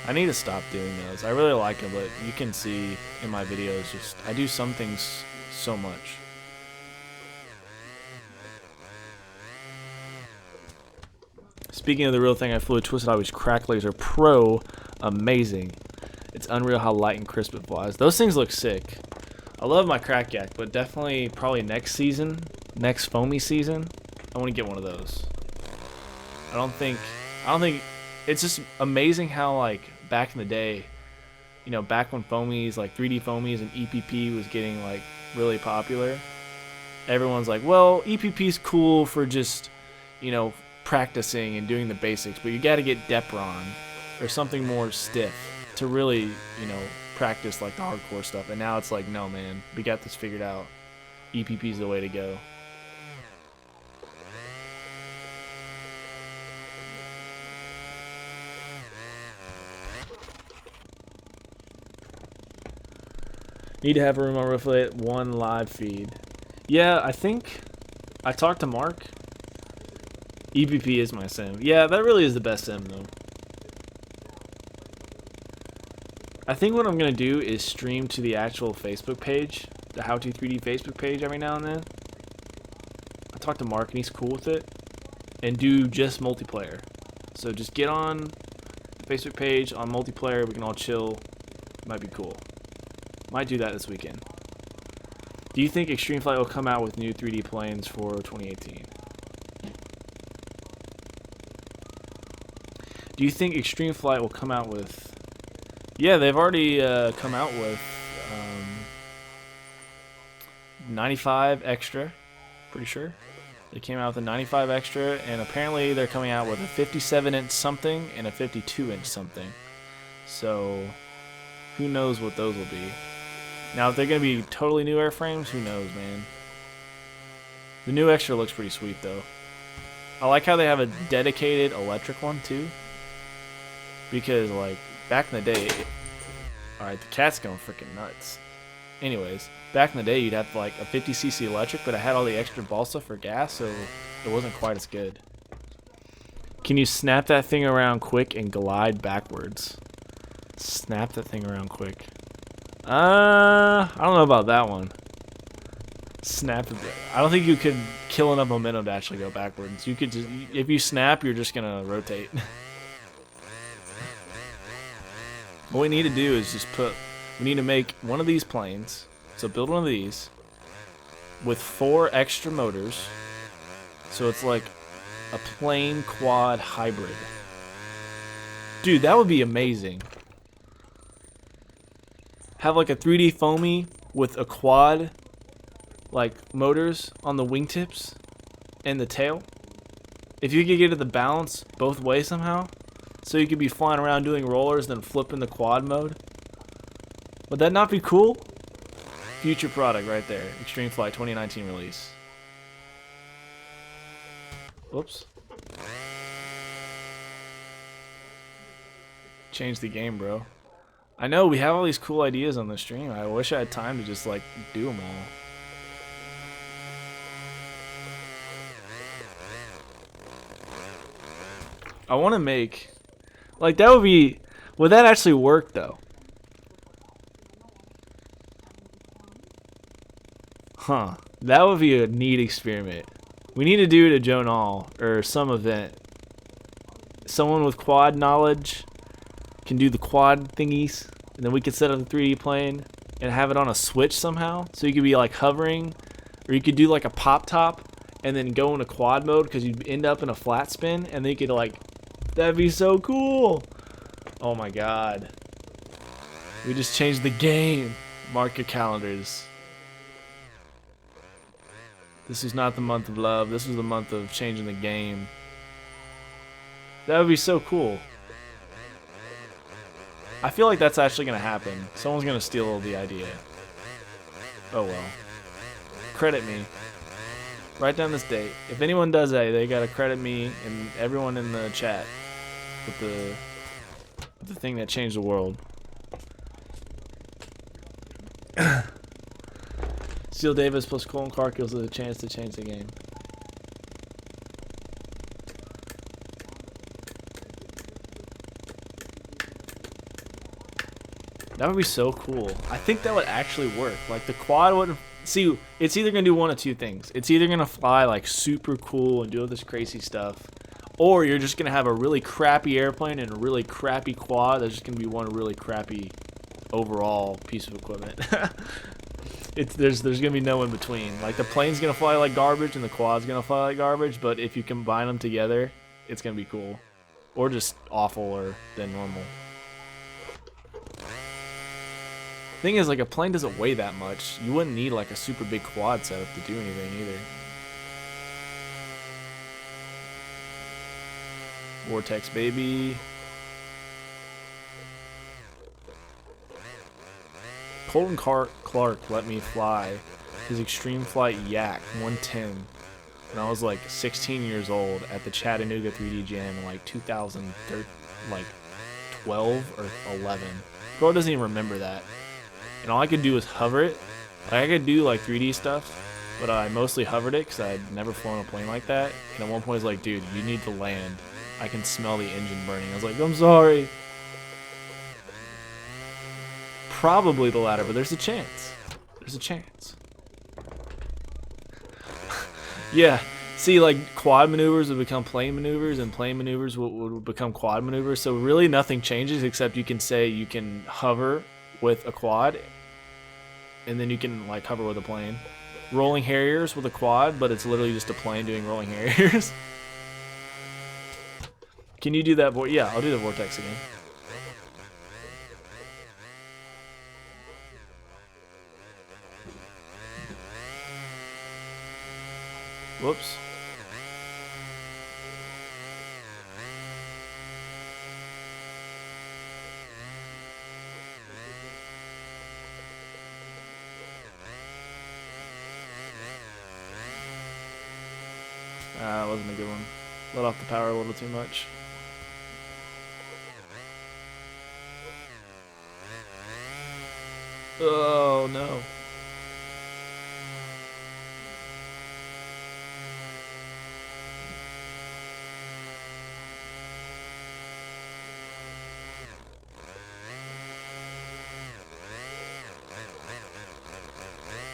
I need to stop doing those. I really like them, but you can see in my videos, just I do some things so much. Speaking of the real thing, I flew a Twisted Always Crack Laser Pro. Amazing. It's unreal how light and crisp it flies. Those things look sick. I love my Crack Yak, but definitely probably next season, next foamy season, I want to get one of those. I don't think it's just amazing how like back in the day, you know, back when foamies, like 3D foamies and EPP was getting like really popular, everyone's like, well, EPP's cool for just, you know, practicing and doing the basics, but you got to get Depron or something more stiff to really, you know, practice like the hardcore stuff. And now it's like, no man, we got this figured out. EPP's the way to go. Need to have a room on Rifflet, 1 live feed. Yeah, I think I talked to Mark. EPP is my sim. Yeah, that really is the best sim though. I think what I'm going to do is stream to the actual Facebook page, the How To 3D Facebook page every now and then. I talked to Mark and he's cool with it. And do just multiplayer. So just get on the Facebook page on multiplayer. We can all chill. Might be cool. Might do that this weekend. Do you think Extreme Flight will come out with new 3D planes for 2018? Do you think Extreme Flight will come out with... Yeah, they've already come out with 95 extra. Pretty sure. They came out with a 95 extra, and apparently they're coming out with a 57-inch something and a 52-inch something. So, who knows what those will be. Now, if they're going to be totally new airframes, who knows, man. The new extra looks pretty sweet, though. I like how they have a dedicated electric one, too. Because, like, back in the day... Alright, the cat's going freaking nuts. Anyways, back in the day, you'd have, like, a 50cc electric, but it had all the extra balsa for gas, so it wasn't quite as good. Can you snap that thing around quick and glide backwards? Snap that thing around quick. I don't know about that one. Snap it. I don't think you could kill enough momentum to actually go backwards. You could just, if you snap, you're just gonna rotate. What we need to do is just we need to make one of these planes. So build one of these with 4 extra motors. So it's like a plane quad hybrid. Dude, that would be amazing. Have like a 3D foamy with a quad like motors on the wingtips and the tail. If you could get it the balance both ways somehow, so you could be flying around doing rollers then flipping the quad mode. Would that not be cool? Future product right there. Extreme Flight 2019 release. Whoops. Change the game, bro. I know, we have all these cool ideas on the stream. I wish I had time to just, like, do them all. I want to make... Like, that would be... Would that actually work, though? Huh. That would be a neat experiment. We need to do it at Jonal, or some event. Someone with quad knowledge can do the quad thingies, and then we could set up a 3D plane and have it on a switch somehow, so you could be like hovering, or you could do like a pop top and then go into quad mode because you'd end up in a flat spin, and then you could like, that'd be so cool. Oh my god, we just changed the game. Mark your calendars. This is not the month of love, this was the month of changing the game. That would be so cool. I feel like that's actually going to happen. Someone's going to steal the idea. Oh well. Credit me. Write down this date. If anyone does that, they got to credit me and everyone in the chat with the thing that changed the world. Seal Davis plus Colin Clark gives us a chance to change the game. That would be so cool. I think that would actually work. Like the quad would... See, it's either going to do one of two things. It's either going to fly like super cool and do all this crazy stuff, or you're just going to have a really crappy airplane and a really crappy quad that's just going to be one really crappy overall piece of equipment. There's going to be no in between. Like the plane's going to fly like garbage and the quad's going to fly like garbage, but if you combine them together, it's going to be cool. Or just awful or than normal. Thing is, like, a plane doesn't weigh that much. You wouldn't need like a super big quad setup to do anything either. Vortex baby. Colton Clark let me fly his Extreme Flight Yak 110 when I was like 16 years old at the Chattanooga 3D Jam in like 2013, like 12 or 11. Bro doesn't even remember that. And all I could do was hover it. Like I could do like 3D stuff, but I mostly hovered it because I had never flown a plane like that. And at one point I was like, dude, you need to land. I can smell the engine burning. I was like, I'm sorry. Probably the latter, but there's a chance. There's a chance. Yeah, See, like, quad maneuvers would become plane maneuvers, and plane maneuvers would become quad maneuvers. So really nothing changes except you can say you can hover with a quad, and then you can, like, hover with a plane. Rolling Harriers with a quad, but it's literally just a plane doing Rolling Harriers. Can you do that? Yeah, I'll do the vortex again. Whoops. That wasn't a good one. Let off the power a little too much. Oh no.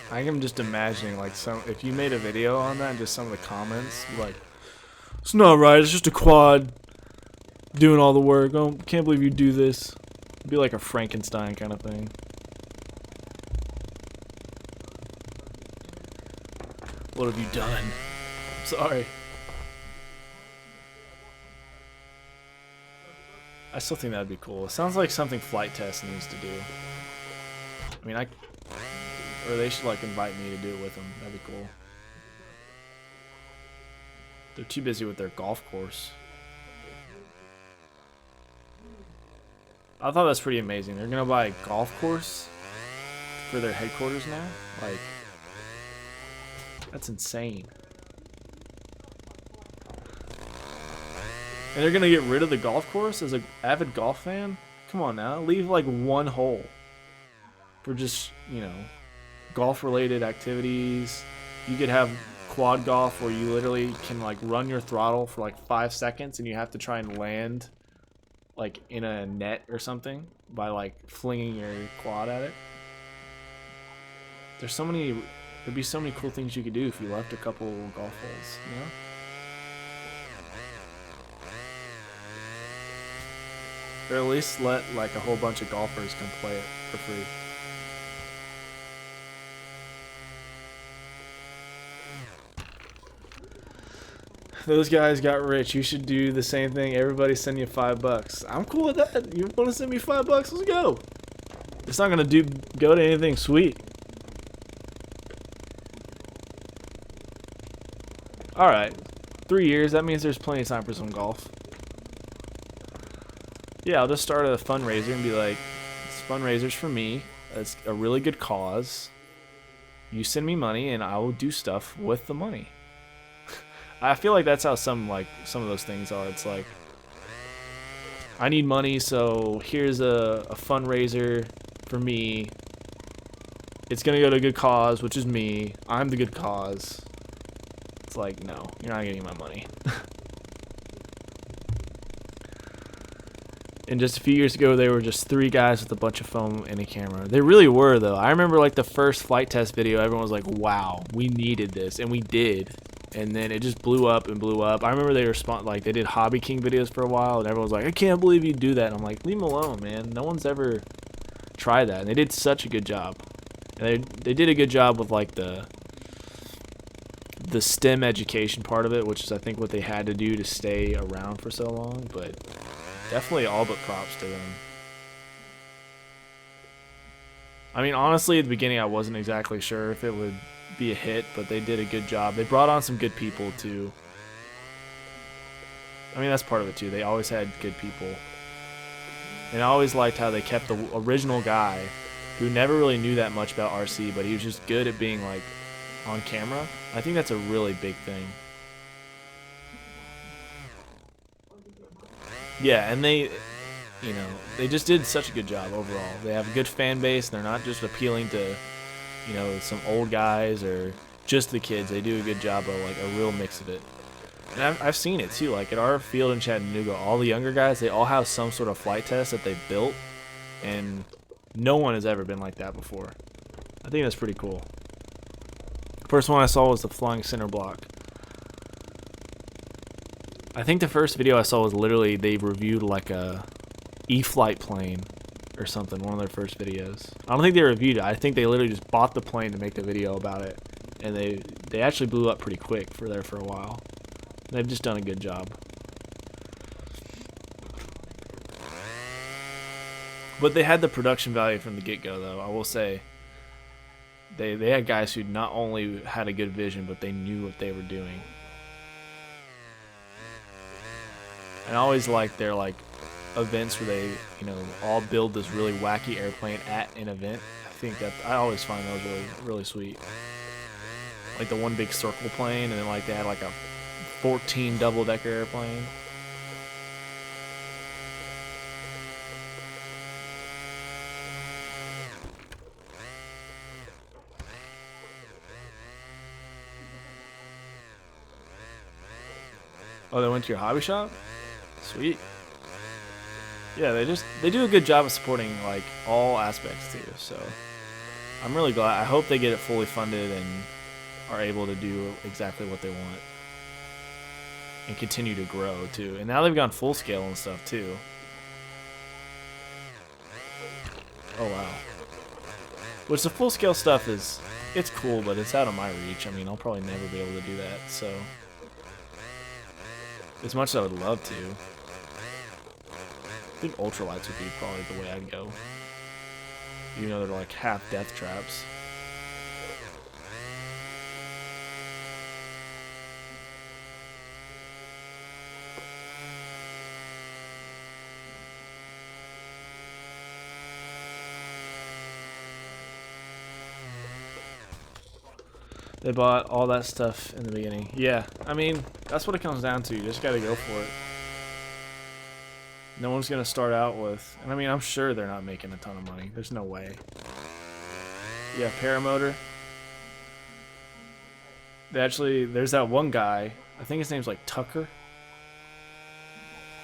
I am just imagining, like, if you made a video on that and just some of the comments, like, it's not right, it's just a quad doing all the work. Oh, can't believe you do this. It'd be like a Frankenstein kind of thing. What have you done? I'm sorry. I still think that'd be cool. It sounds like something Flight Test needs to do. I mean, or they should, like, invite me to do it with them. That'd be cool. They're too busy with their golf course. I thought that's pretty amazing. They're gonna buy a golf course for their headquarters now? Like, that's insane. And they're gonna get rid of the golf course as an avid golf fan? Come on now, leave like one hole for just, you know, golf related activities. You could have quad golf where you literally can like run your throttle for like 5 seconds and you have to try and land like in a net or something by like flinging your quad at it. There's so many, there'd be so many cool things you could do if you left a couple golf holes, you know? Or at least let like a whole bunch of golfers come play it for free. Those guys got rich. You should do the same thing. Everybody send you $5. I'm cool with that. You want to send me $5? Let's go. It's not gonna go to anything sweet. All right, 3 years. That means there's plenty of time for some golf. Yeah, I'll just start a fundraiser and be like, "This fundraiser's for me. It's a really good cause. You send me money, and I will do stuff with the money." I feel like that's how some of those things are. It's like, I need money, so here's a fundraiser for me. It's gonna go to a good cause, which is me. I'm the good cause. It's like, no, you're not getting my money. And just a few years ago, they were just 3 guys with a bunch of foam and a camera. They really were, though. I remember like the first flight test video, everyone was like, wow, we needed this, and we did. And then it just blew up and blew up. I remember they they did Hobby King videos for a while, and everyone was like, I can't believe you do that. And I'm like, leave them alone, man. No one's ever tried that. And they did such a good job. And they did a good job with like the STEM education part of it, which is I think what they had to do to stay around for so long. But definitely all but props to them. I mean, honestly, at the beginning, I wasn't exactly sure if it would be a hit, but they did a good job. They brought on some good people too. I mean, that's part of it too. They always had good people. And I always liked how they kept the original guy who never really knew that much about RC, but he was just good at being like on camera. I think that's a really big thing. Yeah, and they just did such a good job overall. They have a good fan base. They're not just appealing to, some old guys or just the kids. They do a good job of like a real mix of it. And I've seen it too. Like at our field in Chattanooga, all the younger guys, they all have some sort of flight test that they built, and no one has ever been like that before. I think that's pretty cool. The first one I saw was the flying center block. I think the first video I saw was literally they reviewed like a E-flight plane or something, one of their first videos. I don't think they reviewed it. I think they literally just bought the plane to make the video about it. And they actually blew up pretty quick for a while. They've just done a good job. But they had the production value from the get-go, though. I will say, they had guys who not only had a good vision, but they knew what they were doing. And I always like their events where they, you know, all build this really wacky airplane at an event. I think that I always find those really sweet. Like the one big circle plane, and then like they had like a 14 double-decker airplane. Oh, they went to your hobby shop? Sweet. Yeah, they do a good job of supporting like all aspects too. So I'm really glad. I hope they get it fully funded and are able to do exactly what they want and continue to grow too. And now they've gone full scale and stuff too. Oh wow. Which the full scale stuff it's cool, but it's out of my reach. I mean, I'll probably never be able to do that. So as much as I would love to, I think ultralights would be probably the way I'd go. Even though they're like half death traps. They bought all that stuff in the beginning. Yeah, I mean, that's what it comes down to. You just gotta go for it. No one's gonna start out with, and I mean, I'm sure they're not making a ton of money. There's no way. Yeah, paramotor. There's that one guy, I think his name's like Tucker,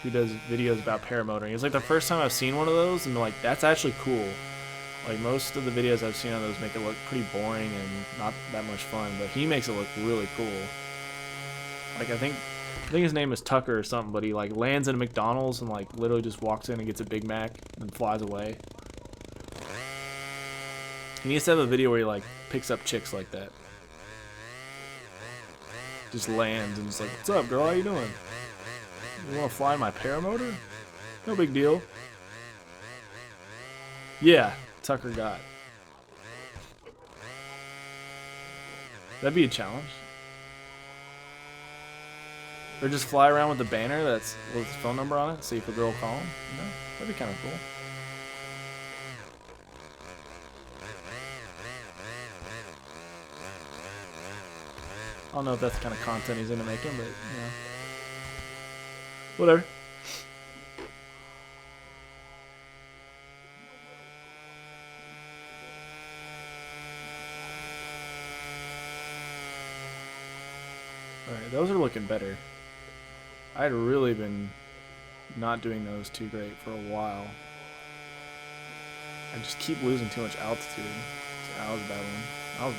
who does videos about paramotoring. It's like the first time I've seen one of those, and like, that's actually cool. Like, most of the videos I've seen on those make it look pretty boring and not that much fun, but he makes it look really cool. Like, I think his name is Tucker or something, but he like lands in a McDonald's and like literally just walks in and gets a Big Mac and flies away. He needs to have a video where he like picks up chicks like that. Just lands and just like, "What's up, girl? How you doing? You want to fly my paramotor? No big deal." Yeah, Tucker got. That'd be a challenge. Or just fly around with a banner that's with his phone number on it, see if a girl will call him. You know, that'd be kind of cool. I don't know if that's the kind of content he's into making, but, you know. Whatever. Alright, those are looking better. I had really been not doing those too great for a while. I just keep losing too much altitude. So I was battling.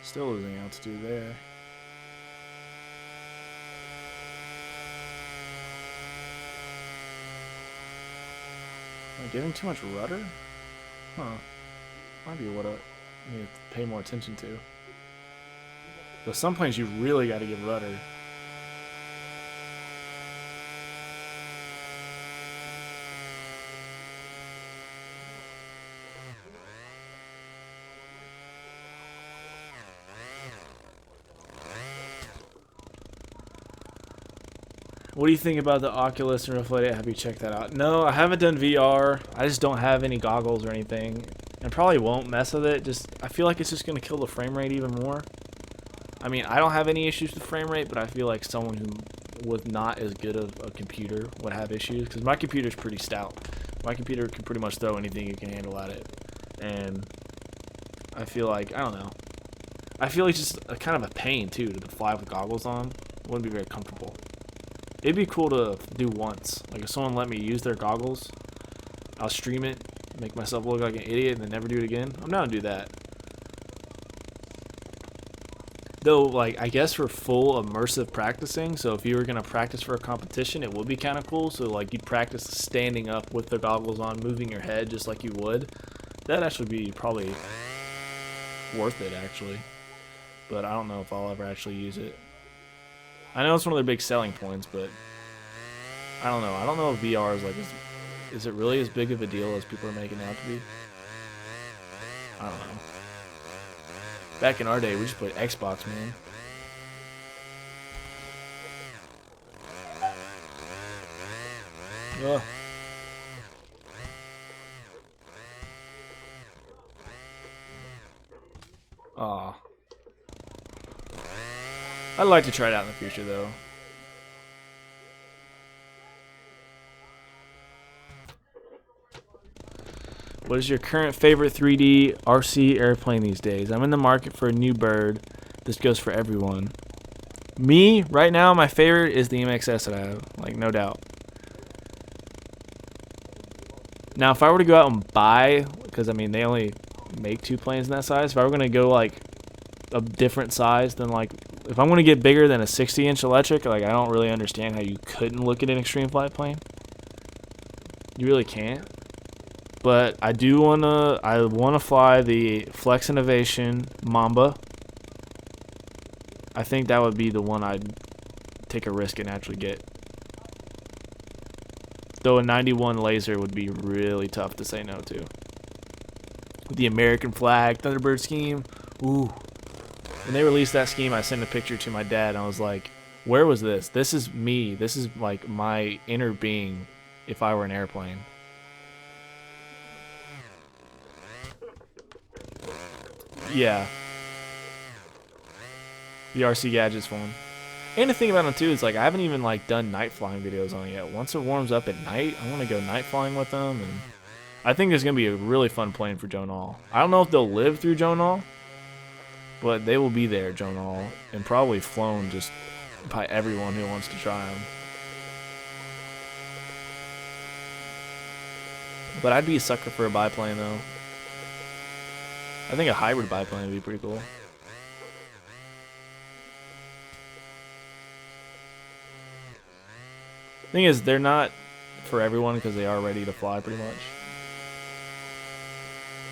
Still losing altitude there. Am I giving too much rudder? Huh. Might be what I need to pay more attention to. But some planes you really got to give rudder. What do you think about the Oculus and Rift Lite 8? Have you checked that out? No, I haven't done VR. I just don't have any goggles or anything. And probably won't mess with it. I feel like it's just going to kill the frame rate even more. I mean, I don't have any issues with frame rate, but I feel like someone who was not as good of a computer would have issues. Because my computer's pretty stout. My computer can pretty much throw anything you can handle at it. And I feel like, I don't know. I feel like it's just kind of a pain, too, to fly with goggles on. It wouldn't be very comfortable. It'd be cool to do once. Like, if someone let me use their goggles, I'll stream it, make myself look like an idiot, and then never do it again. I'm down to do that. Though, like, I guess for full immersive practicing, so if you were going to practice for a competition, it would be kind of cool. So, like, you'd practice standing up with the goggles on, moving your head just like you would. That'd actually be probably worth it, actually. But I don't know if I'll ever actually use it. I know it's one of their big selling points, but I don't know. I don't know if VR is, like, is it really as big of a deal as people are making it out to be? I don't know. Back in our day, we just played Xbox, man. Ugh. Aw. I'd like to try it out in the future, though. What is your current favorite 3D RC airplane these days? I'm in the market for a new bird. This goes for everyone. Me, right now, my favorite is the MXS that I have. Like, no doubt. Now, if I were to go out and buy, because, I mean, they only make 2 planes in that size. If I were going to go, like, a different size than, like, if I'm going to get bigger than a 60-inch electric, like, I don't really understand how you couldn't look at an extreme flight plane. You really can't. But I wanna fly the Flex Innovation Mamba. I think that would be the one I'd take a risk and actually get. Though a 91 laser would be really tough to say no to. The American flag Thunderbird scheme. Ooh. When they released that scheme, I sent a picture to my dad and I was like, where was this? This is me. This is like my inner being if I were an airplane. Yeah. The RC Gadget's fun. And the thing about them too is like I haven't even like done night flying videos on it yet. Once it warms up at night, I want to go night flying with them, and I think it's gonna be a really fun plane for Jonal. I don't know if they'll live through Jonal, but they will be there, Jonal, and probably flown just by everyone who wants to try them. But I'd be a sucker for a biplane though. I think a hybrid biplane would be pretty cool. Thing is, they're not for everyone because they are ready to fly pretty much.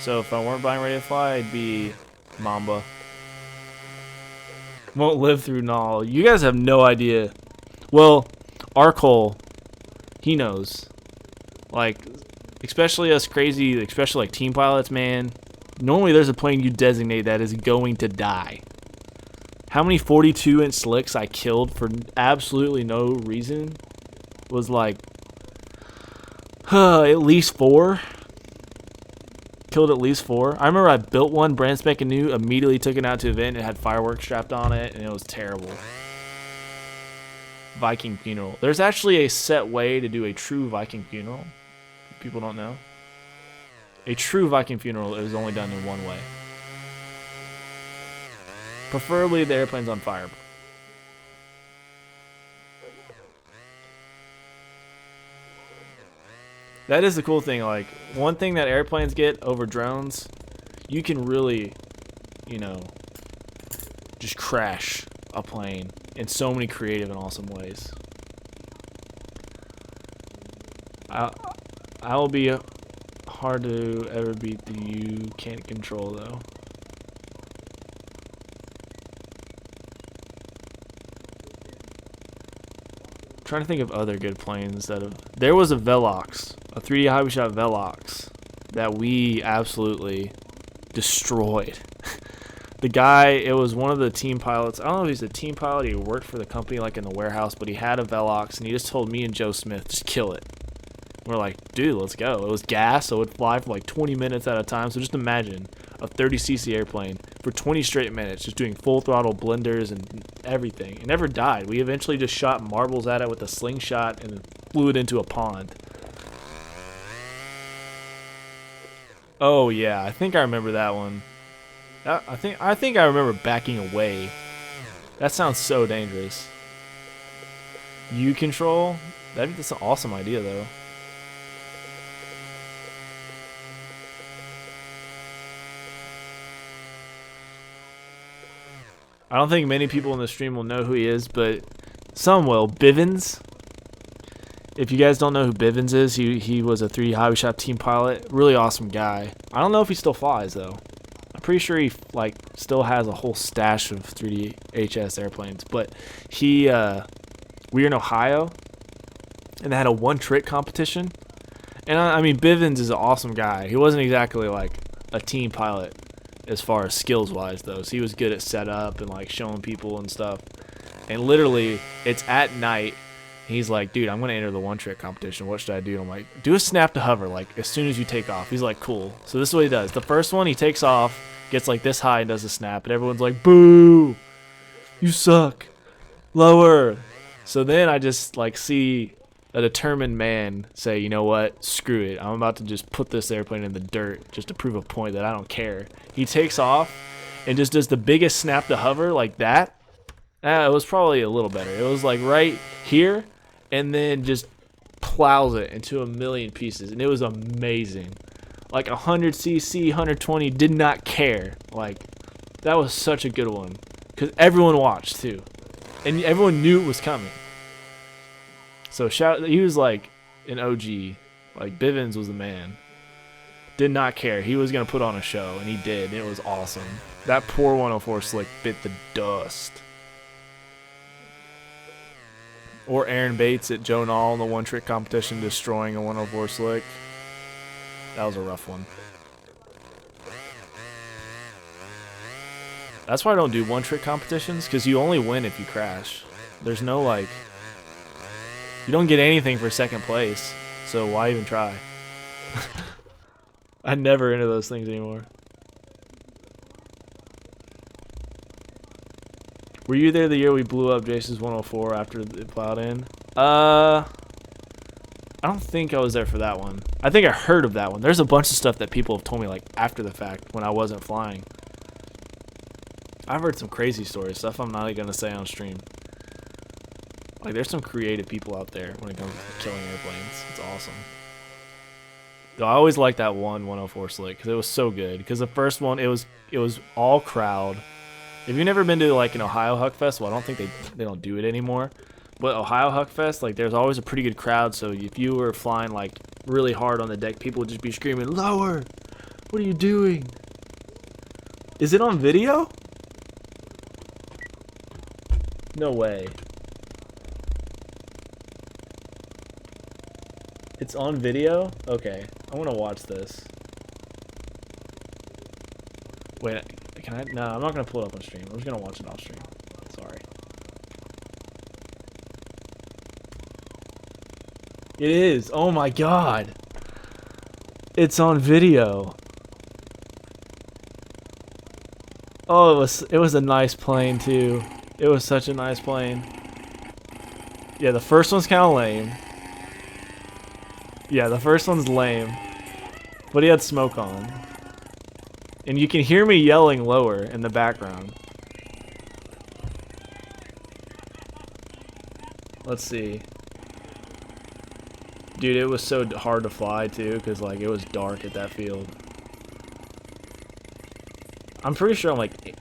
So if I weren't buying ready to fly, I'd be Mamba. Won't live through Null. You guys have no idea. Well, Arcole, he knows. Like, especially us crazy, especially like team pilots, man. Normally there's a plane you designate that is going to die. How many 42-inch slicks I killed for absolutely no reason was like at least 4. Killed at least 4. I remember I built one brand spanking new, immediately took it out to event, and it had fireworks strapped on it, and it was terrible. Viking funeral. There's actually a set way to do a true Viking funeral. People don't know. A true Viking funeral is only done in one way. Preferably the airplane's on fire. That is the cool thing. Like, one thing that airplanes get over drones, you can really, you know, just crash a plane in so many creative and awesome ways. I will be hard to ever beat the you can't control though. I'm trying to think of other good planes that have. There was a Velox, a 3D hobby shop Velox, that we absolutely destroyed. The guy, it was one of the team pilots. I don't know if he's a team pilot. He worked for the company like in the warehouse, but he had a Velox, and he just told me and Joe Smith, just kill it. We're like, dude, let's go. It was gas, so it would fly for like 20 minutes at a time. So just imagine a 30cc airplane for 20 straight minutes, just doing full throttle blenders and everything. It never died. We eventually just shot marbles at it with a slingshot and then flew it into a pond. Oh yeah, I think I remember that one. I think I remember backing away. That sounds so dangerous. U control? That's an awesome idea though. I don't think many people in the stream will know who he is, but some will. Bivens. If you guys don't know who Bivens is, he was a 3D hobby shop team pilot. Really awesome guy. I don't know if he still flies though. I'm pretty sure he like still has a whole stash of 3D HS airplanes. But we were in Ohio, and they had a one-trick competition. And I mean, Bivens is an awesome guy. He wasn't exactly like a team pilot as far as skills-wise though. So he was good at setup and like showing people and stuff. And literally, it's at night. He's like, dude, I'm going to enter the one-trick competition. What should I do? And I'm like, do a snap to hover, like, as soon as you take off. He's like, cool. So this is what he does. The first one, he takes off, gets, like, this high and does a snap. And everyone's like, boo! You suck. Lower. So then I just, like, see a determined man say, you know what? Screw it. I'm about to just put this airplane in the dirt just to prove a point that I don't care. He takes off and just does the biggest snap to hover like that. It was probably a little better. It was, like, right here. And then just plows it into a million pieces, and it was amazing. Like 100cc, 120, did not care. Like, that was such a good one, because everyone watched too, and everyone knew it was coming. So he was like an OG. Like, Bivens was the man. Did not care. He was gonna put on a show, and he did. And it was awesome. That poor 104 slick bit the dust. Or Aaron Bates at Joe Nall in the one-trick competition destroying a 104 slick. That was a rough one. That's why I don't do one-trick competitions, because you only win if you crash. There's no, like... You don't get anything for second place, so why even try? I never enter those things anymore. Were you there the year we blew up Jace's 104 after it plowed in? I don't think I was there for that one. I think I heard of that one. There's a bunch of stuff that people have told me like after the fact when I wasn't flying. I've heard some crazy stories, stuff I'm not going to say on stream. Like, there's some creative people out there when it comes to killing airplanes. It's awesome. Though I always liked that 104 slick because it was so good. Because the first one, it was all crowd. If you've never been to like an Ohio Huck Fest, well, I don't think they don't do it anymore. But Ohio Huck Fest, like, there's always a pretty good crowd. So if you were flying like really hard on the deck, people would just be screaming, "Lower! What are you doing?" Is it on video? No way. It's on video? Okay, I want to watch this. Wait, can I? No, I'm not gonna pull it up on stream. I'm just gonna watch it off stream. Sorry. It is. Oh my god. It's on video. Oh, it was a nice plane too. It was such a nice plane. Yeah, the first one's kind of lame. Yeah, the first one's lame. But he had smoke on. And you can hear me yelling lower in the background. Let's see. Dude, it was so hard to fly too, because like it was dark at that field. I'm pretty sure I'm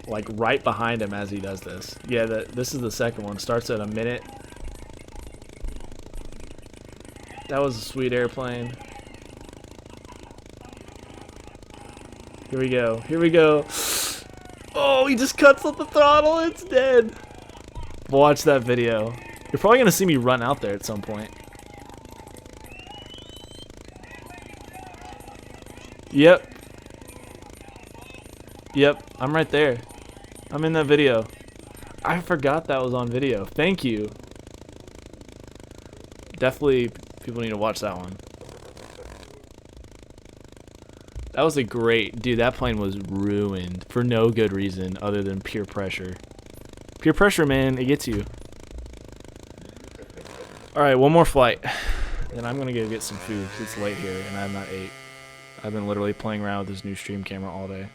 like right behind him as he does this. Yeah, this is the second one. Starts at a minute. That was a sweet airplane. Here we go. Here we go. Oh, he just cuts off the throttle. It's dead. Watch that video. You're probably going to see me run out there at some point. Yep. Yep. I'm right there. I'm in that video. I forgot that was on video. Thank you. Definitely people need to watch that one. That was a great... Dude, that plane was ruined for no good reason other than peer pressure. Peer pressure, man, it gets you. Alright, one more flight. Then I'm going to go get some food because it's late here and I have not ate. I've been literally playing around with this new stream camera all day.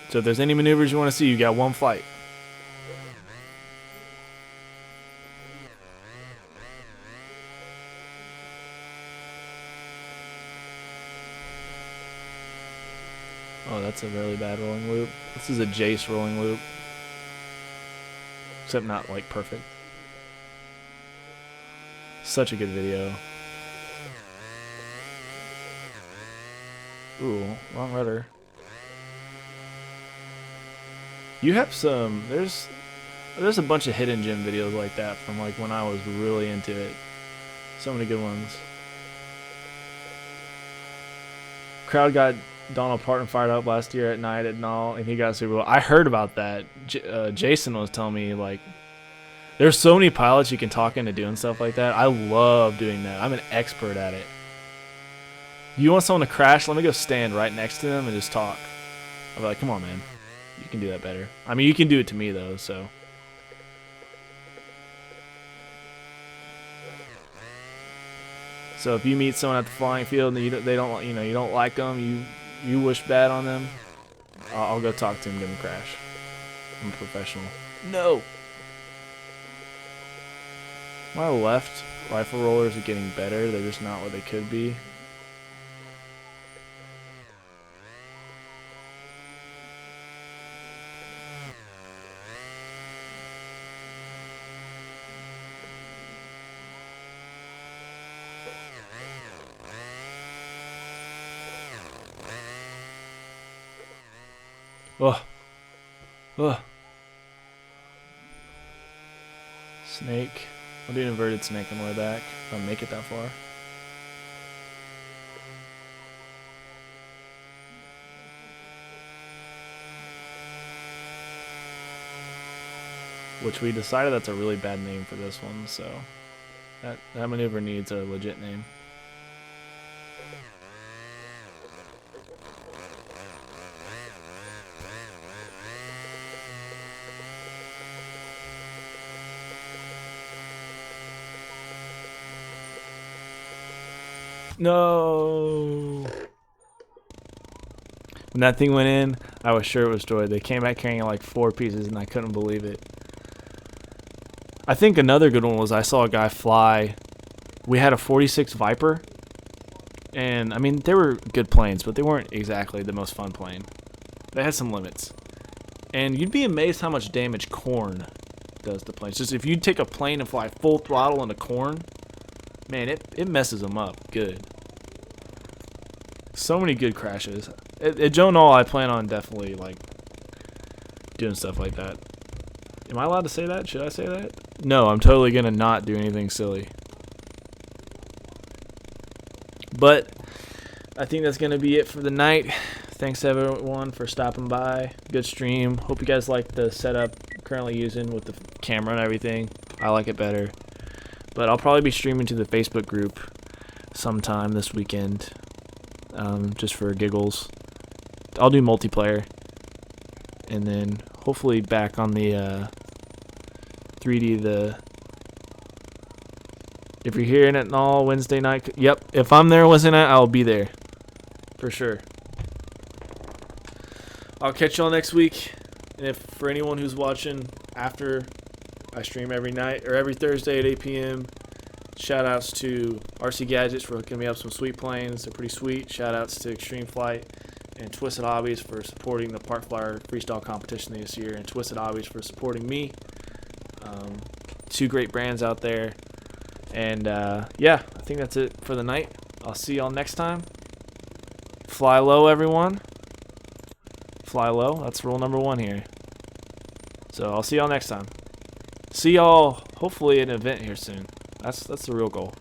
So if there's any maneuvers you want to see, you got one flight. Oh, that's a really bad rolling loop. This is a Jace rolling loop. Except not, like, perfect. Such a good video. Ooh, wrong rudder. You have some... There's a bunch of hidden gem videos like that from, like, when I was really into it. So many good ones. Crowd got Donald Parton fired up last year at night at Null, and he got Super Bowl. I heard about that. Jason was telling me, like, there's so many pilots you can talk into doing stuff like that. I love doing that. I'm an expert at it. You want someone to crash? Let me go stand right next to them and just talk. I'll be like, come on, man. You can do that better. I mean, you can do it to me, though, so. So if you meet someone at the flying field and they don't, you don't like them, you wish bad on them, I'll go talk to him, give him a crash. I'm a professional. No. My left rifle rollers are getting better. They're just not what they could be. Ugh. Ugh. Snake. I'll do an inverted snake on the way back if I make it that far. Which we decided that's a really bad name for this one, so that maneuver needs a legit name. No. When that thing went in, I was sure it was destroyed. They came back carrying like 4 pieces, and I couldn't believe it. I think another good one was I saw a guy fly. We had a 46 Viper, and I mean they were good planes, but they weren't exactly the most fun plane. They had some limits, and you'd be amazed how much damage corn does to planes. Just if you take a plane and fly full throttle into corn, man, it messes them up good. So many good crashes. At Joe Knoll, I plan on definitely like doing stuff like that. Am I allowed to say that? Should I say that? No, I'm totally gonna not do anything silly. But I think that's gonna be it for the night. Thanks everyone for stopping by. Good stream. Hope you guys like the setup I'm currently using with the camera and everything. I like it better. But I'll probably be streaming to the Facebook group sometime this weekend, just for giggles. I'll do multiplayer, and then hopefully back on the 3D. If you're here at all Wednesday night, yep. If I'm there Wednesday night, I'll be there for sure. I'll catch y'all next week. And if for anyone who's watching after I stream every night or every Thursday at 8 p.m. Shout outs to RC Gadgets for hooking me up some sweet planes. They're pretty sweet. Shout outs to Extreme Flight and Twisted Hobbies for supporting the Park Flyer Freestyle competition this year, and Twisted Hobbies for supporting me. 2 great brands out there. And yeah, I think that's it for the night. I'll see y'all next time. Fly low, everyone. Fly low. That's rule number 1 here. So I'll see y'all next time. See y'all hopefully at an event here soon. That's the real goal.